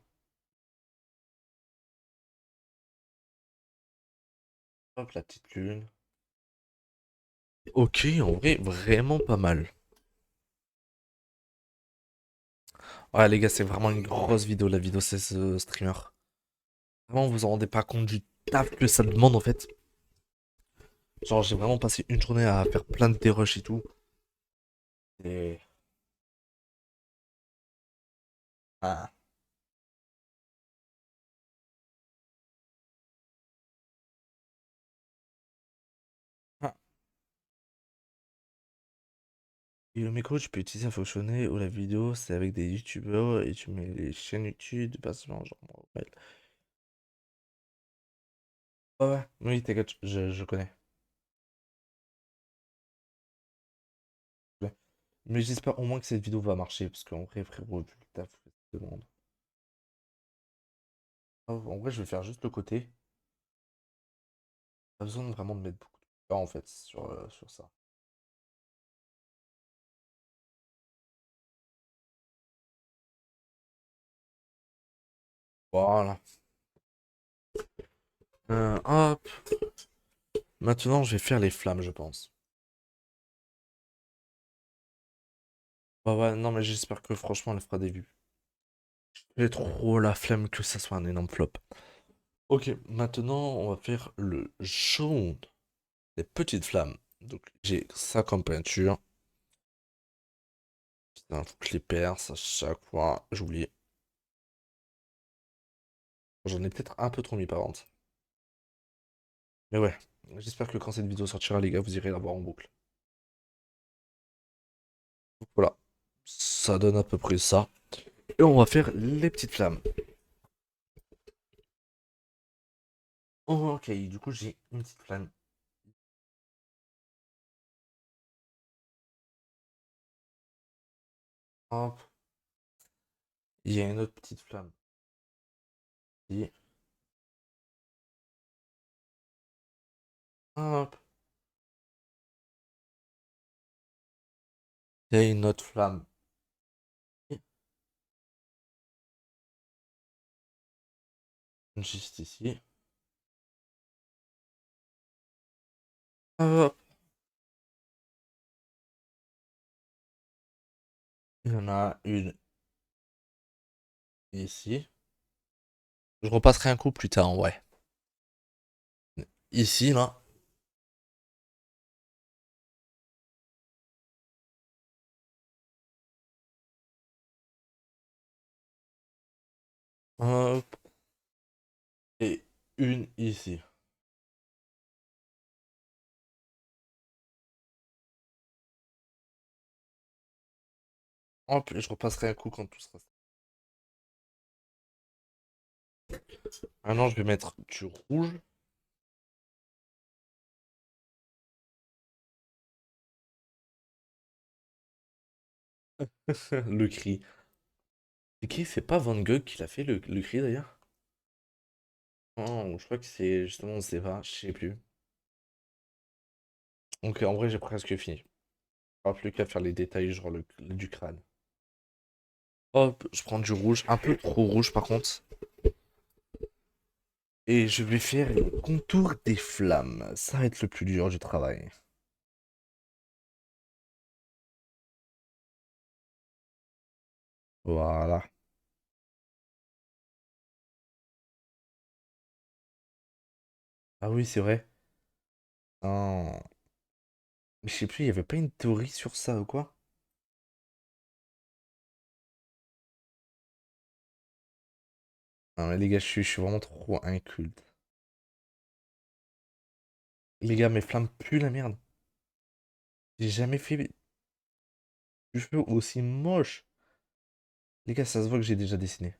hop, la petite lune. Ok, en vrai, vraiment pas mal. Ouais, les gars, c'est vraiment une grosse vidéo, la vidéo, c'est ce streamer. Vraiment, vous vous en rendez pas compte du taf que ça demande, en fait. Genre, j'ai vraiment passé une journée à faire plein de dérush et tout. Et... Ah. Ah. Et le micro, tu peux utiliser à fonctionner ou la vidéo, c'est avec des youtubeurs et tu mets les chaînes YouTube, passement, genre, ouais. Ouais, ouais, oui, t'inquiète, je connais. Ouais. Mais j'espère au moins que cette vidéo va marcher, parce qu'en vrai, frérot, vu le taf que ça demande. Ah, en vrai, je vais faire juste le côté. Pas besoin vraiment de mettre beaucoup de temps, en fait, sur ça. Voilà. Hop. Maintenant, je vais faire les flammes, je pense. Ouais, ouais, non, mais j'espère que franchement, elle fera des vues. J'ai trop la flemme que ça soit un énorme flop. Ok, maintenant, on va faire le jaune. Les petites flammes. Donc, j'ai ça comme peinture. Putain, faut que je les perce à chaque fois. J'oublie. J'en ai peut-être un peu trop mis par contre. Mais ouais, j'espère que quand cette vidéo sortira, les gars, vous irez la voir en boucle. Donc voilà, ça donne à peu près ça. Et on va faire les petites flammes. Oh, ok, du coup, j'ai une petite flamme. Hop, il y a une autre petite flamme ici. Hop, il y a une autre flamme juste ici. Hop, il y en a une ici. Je repasserai un coup plus tard, ouais. Ici, là. Hop, et une ici. Hop, et je repasserai un coup quand tout sera. Maintenant, je vais mettre du rouge. Le cri. C'est qui? C'est pas Van Gogh qui l'a fait le cri d'ailleurs? Non, je crois que c'est justement, on sait pas, je sais plus. Donc en vrai, j'ai presque fini. Pas plus qu'à faire les détails, genre du crâne. Hop, je prends du rouge, un peu trop rouge par contre. Et je vais faire le contour des flammes. Ça va être le plus dur du travail. Voilà. Ah oui, c'est vrai. Ah. Mais je sais plus, il y avait pas une théorie sur ça ou quoi? Non mais les gars, je suis vraiment trop inculte. Les gars, mes flammes puent la merde. J'ai jamais fait du feu aussi moche. Les gars, ça se voit que j'ai déjà dessiné.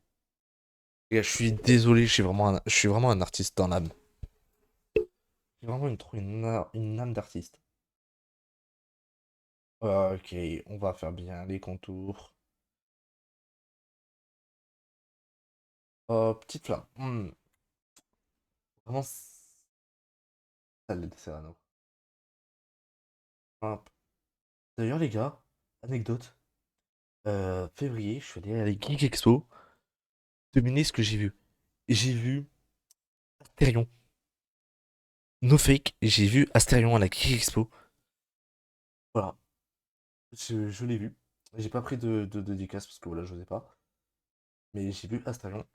Les gars, je suis désolé, je suis vraiment un artiste dans l'âme. J'ai vraiment une âme d'artiste. Ok, on va faire bien les contours. Petite flamme. Vraiment, ça le Serrano. Hop. D'ailleurs, les gars, anecdote. Février, je suis allé à la Geek Expo. Devinez ce que j'ai vu. J'ai vu Asterion. No fake, j'ai vu Asterion à la Geek Expo. Voilà, je l'ai vu. J'ai pas pris de dédicace parce que voilà, je n'osais pas. Mais j'ai vu Asterion.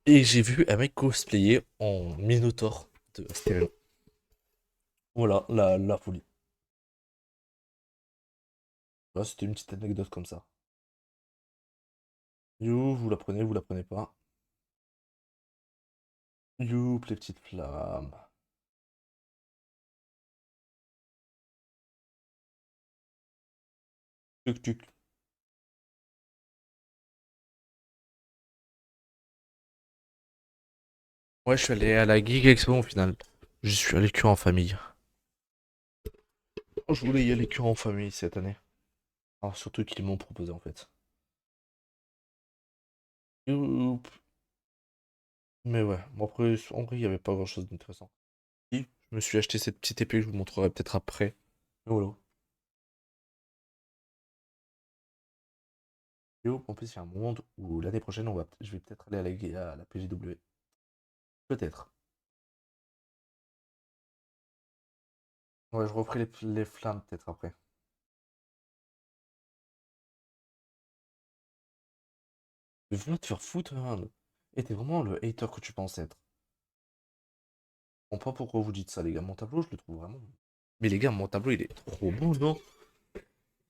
Et j'ai vu un mec cosplayer en Minotaur de Asterion. Voilà, la folie. Voilà, c'était une petite anecdote comme ça. You, vous la prenez pas. Youp, les petites flammes. Tuc tuc. Ouais, je suis allé à la Geek Expo au final. Je suis allé que en famille. Je voulais y aller que en famille cette année. Alors, surtout qu'ils m'ont proposé en fait. Youp. Mais ouais, bon après, en vrai, il n'y avait pas grand chose d'intéressant. Si, je me suis acheté cette petite épée que je vous montrerai peut-être après. Voilà. Youp, en plus, il y a un monde où l'année prochaine, je vais peut-être aller à la PGW. Peut-être. Ouais, je referai les flammes peut-être après. Mais va te faire foutre, hein. Et t'es vraiment le hater que tu penses être. Je comprends pas pourquoi vous dites ça, les gars. Mon tableau, je le trouve vraiment bon. Mais les gars, mon tableau, il est trop beau, non?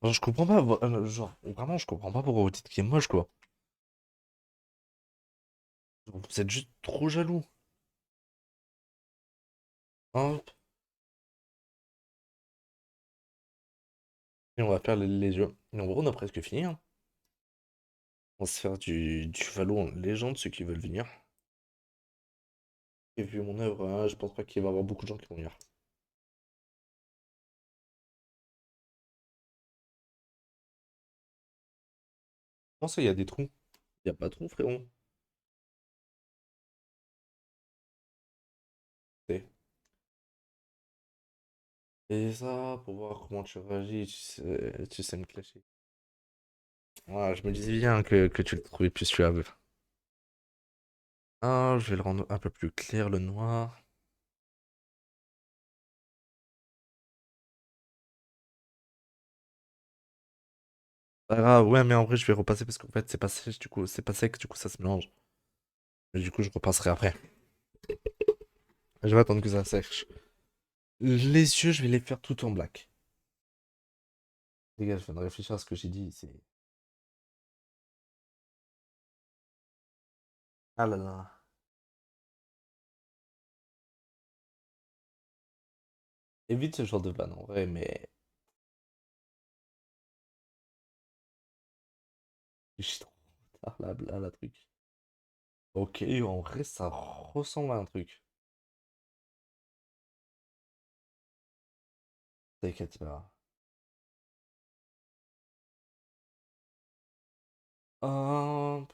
Genre, je comprends pas. Genre, vraiment, je comprends pas pourquoi vous dites qu'il est moche, quoi. Genre, vous êtes juste trop jaloux. Hop. Et on va faire les yeux. Et en gros, on a presque fini, hein. On va se faire du Valo en légende, ceux qui veulent venir. Et vu mon œuvre, hein, je pense pas qu'il va y avoir beaucoup de gens qui vont venir. Comment ça, il y a des trous? Il y a pas de trous, frérot. C'est- Et ça, pour voir comment tu réagis, tu sais me clasher. Ouais, je me disais bien que tu le trouvais plus suave. Ah, je vais le rendre un peu plus clair, le noir. Pas grave, ouais, mais en vrai, je vais repasser parce qu'en fait, c'est pas sec, du coup, c'est pas sec, du coup, ça se mélange. Et du coup, je repasserai après. Je vais attendre que ça sèche. Les yeux, je vais les faire tout en black. Les gars, je viens de réfléchir à ce que j'ai dit. C'est. Ah là là. Évite ce genre de vanne, en vrai, mais. J'ai trop tard, la truc. Ok, en vrai, ça ressemble à un truc. T'inquiète pas. Hop.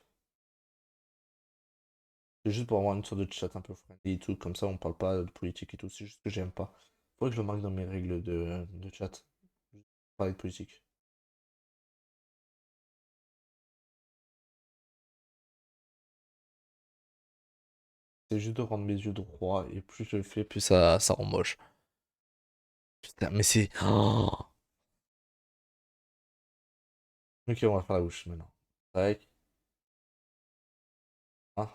C'est juste pour avoir une sorte de chat un peu friendly et tout, comme ça on parle pas de politique et tout, c'est juste que j'aime pas. Faudrait que je le marque dans mes règles de chat. Parler de politique. C'est juste de rendre mes yeux droits et plus je le fais, plus ça rend moche. Putain, mais c'est. Oh. Ok, on va faire la bouche maintenant. Tac. Ah,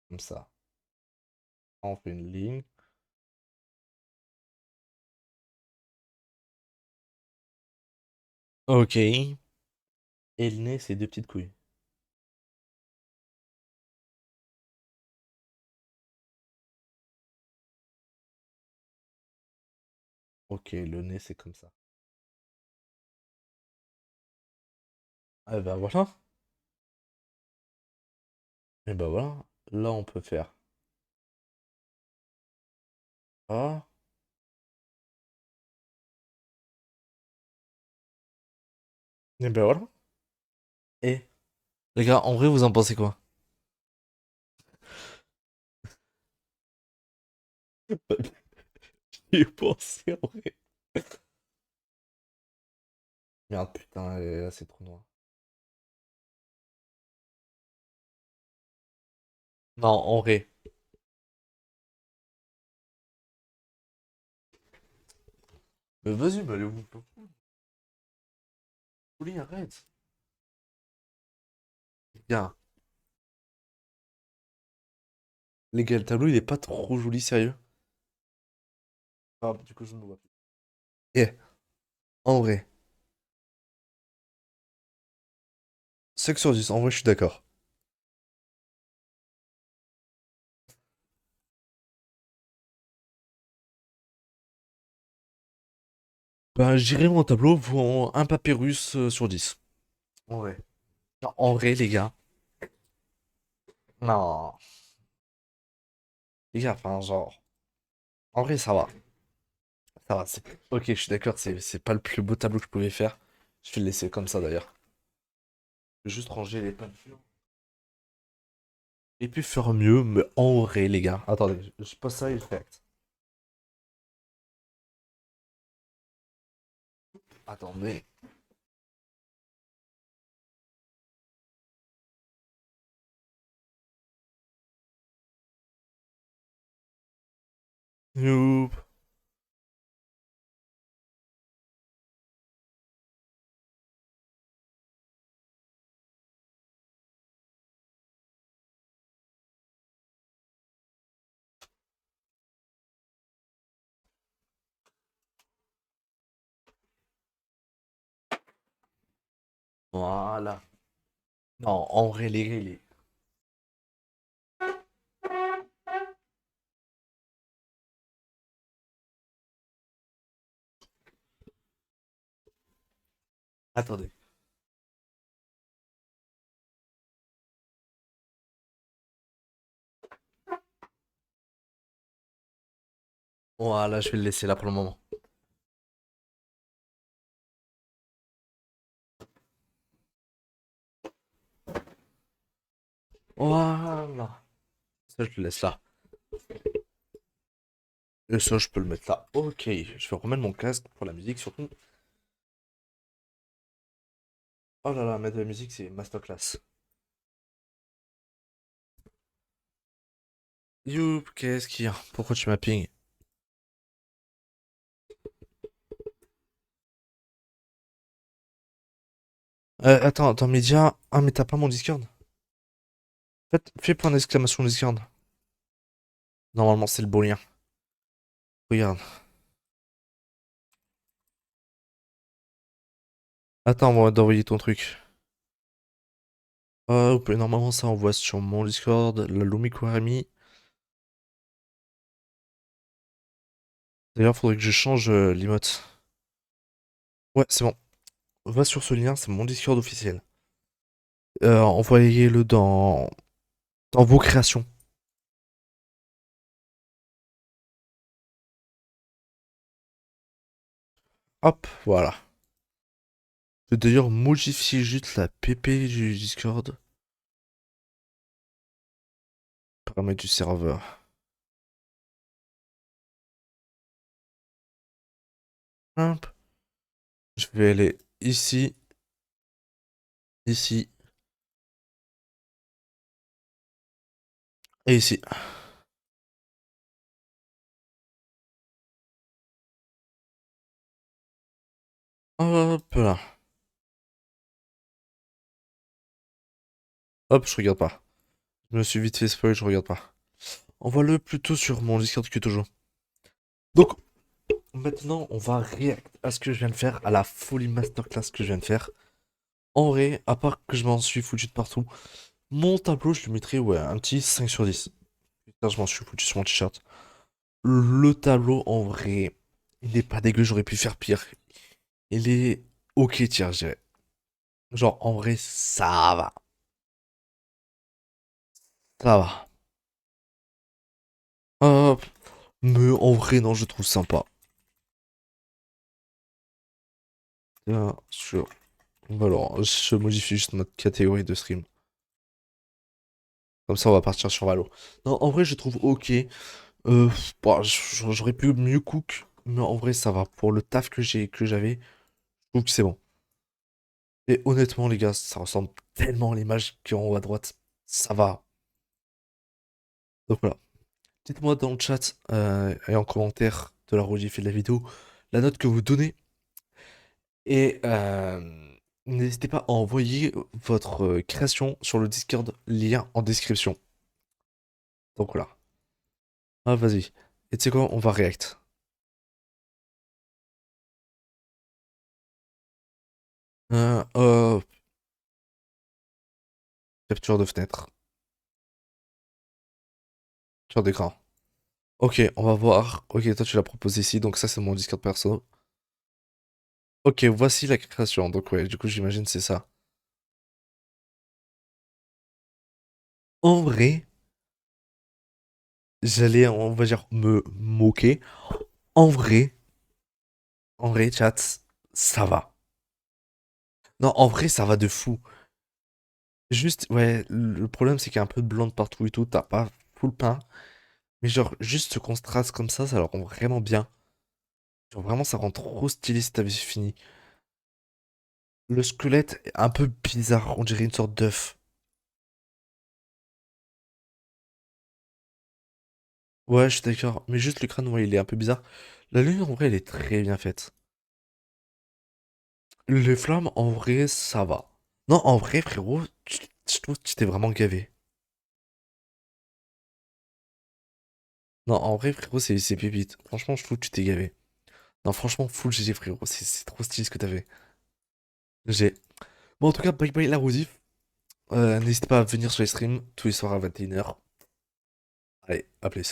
comme ça. On fait une ligne. Ok. Et le nez, c'est deux petites couilles. Ok, le nez, c'est comme ça. Ah bah voilà. Et bah voilà. Là, on peut faire. Ah. Et bah voilà. Et les gars, en vrai, vous en pensez quoi? J'y ai pensé en vrai. Merde, putain, là, c'est trop noir. Non, en vrai. Mais vas-y, mais allez, vous. Ouli, arrête. Bien. Les gars, le tableau, il est pas trop joli, sérieux. Ah, du coup, je ne le vois plus. Eh, en vrai. 5 sur 10, en vrai, je suis d'accord. Ben, j'irai mon tableau pour un papyrus sur 10. En vrai. Non, en vrai, les gars. Non. Les gars, enfin, genre. En vrai, ça va. Ça va, c'est. Ok, je suis d'accord, c'est pas le plus beau tableau que je pouvais faire. Je vais le laisser comme ça d'ailleurs. Je vais juste ranger les peintures. Et puis faire mieux, mais en vrai, les gars. Attendez, je pose ça et je réacte. Attendez. Youp. Voilà. Non, en vrai, les. Attendez. Voilà, je vais le laisser là pour le moment. Voilà. Ça, je le laisse là. Et ça, je peux le mettre là. Ok, je vais remettre mon casque pour la musique surtout. Oh là là, mettre de la musique, c'est masterclass. Youp, qu'est-ce qu'il y a? Pourquoi tu m'as ping? Attends, dans Média. Ah, mais t'as pas mon Discord? Fais point d'exclamation Discord. Normalement, c'est le beau lien. Regarde. Attends, moi, d'envoyer ton truc. Normalement, ça envoie sur mon Discord, la Lumi Kwarami. D'ailleurs, faudrait que je change l'emote. Ouais, c'est bon. Va sur ce lien, c'est mon Discord officiel. Envoyez-le dans vos créations. Hop, voilà. Je vais d'ailleurs modifier juste la PP du Discord. Paramètres du serveur. Hop. Je vais aller ici, ici et ici. Hop là. Hop, je regarde pas. Je me suis vite fait spoil, je regarde pas. Envoie-le plutôt sur mon Discord que toujours. Donc, maintenant, on va react à ce que je viens de faire, à la folie masterclass que je viens de faire. En vrai, à part que je m'en suis foutu de partout, mon tableau, je lui mettrais ouais, un petit 5 sur 10. Putain, je m'en suis foutu sur mon t-shirt. Le tableau, en vrai, il n'est pas dégueu, j'aurais pu faire pire. Il est ok, tiens, je dirais. Genre, en vrai, ça va. Ça va. Hop. Mais en vrai, non, je trouve sympa. Bien sûr. Alors, je modifie juste notre catégorie de stream. Comme ça, on va partir sur Valo. Non, en vrai, je trouve ok. Bon, j'aurais pu mieux cook, mais en vrai, ça va. Pour le taf que j'avais, je trouve que c'est bon. Et honnêtement, les gars, ça ressemble tellement à l'image qui est en haut à droite. Ça va. Donc voilà. Dites-moi dans le chat et en commentaire de la rediff et de la vidéo la note que vous donnez. Et n'hésitez pas à envoyer votre création sur le Discord, lien en description. Donc voilà. Ah, vas-y. Et tu sais quoi, on va react. Euh, capture de fenêtre. Capture d'écran. Ok, on va voir. Ok, toi tu l'as proposé ici, donc ça c'est mon Discord perso. Ok, voici la création. Donc ouais, du coup j'imagine c'est ça. En vrai, j'allais, on va dire, me moquer. En vrai, en vrai, chat, ça va. Non, en vrai, ça va de fou. Juste, ouais, le problème c'est qu'il y a un peu de blonde partout et tout, t'as pas full pain. Mais genre, juste ce contraste comme ça le rend vraiment bien. Genre vraiment, ça rend trop stylé si t'avais fini. Le squelette est un peu bizarre, on dirait une sorte d'œuf. Ouais, je suis d'accord, mais juste le crâne, ouais, il est un peu bizarre. La lune, en vrai, elle est très bien faite. Les flammes, en vrai, ça va. Non, en vrai, frérot, je trouve que tu t'es vraiment gavé. Non, en vrai, frérot, c'est pépite. Franchement, je trouve que tu t'es gavé. Non, franchement, full GG, frérot, c'est trop stylé ce que t'as fait. J'ai. Bon, en tout cas, bye bye la rediff. N'hésite pas à venir sur les streams tous les soirs à 21h. Allez, à plus.